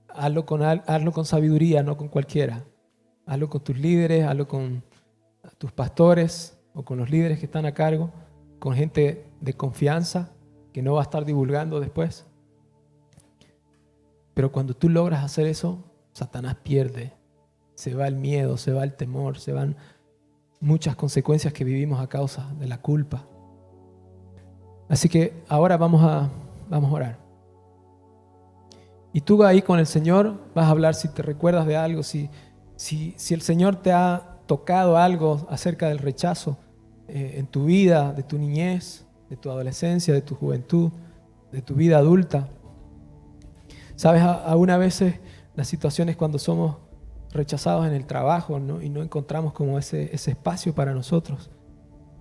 Speaker 1: hazlo con sabiduría, no con cualquiera. Hazlo con tus líderes, hazlo con tus pastores o con los líderes que están a cargo, con gente de confianza que no va a estar divulgando después. Pero cuando tú logras hacer eso, Satanás pierde. Se va el miedo, se va el temor, se van muchas consecuencias que vivimos a causa de la culpa. Así que ahora vamos a orar. Y tú ahí con el Señor vas a hablar si te recuerdas de algo, si el Señor te ha tocado algo acerca del rechazo en tu vida, de tu niñez, de tu adolescencia, de tu juventud, de tu vida adulta. Sabes, aún a veces las situaciones cuando somos rechazados en el trabajo, ¿no? Y no encontramos como ese espacio para nosotros.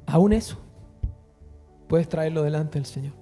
Speaker 1: Aún eso, puedes traerlo delante del Señor.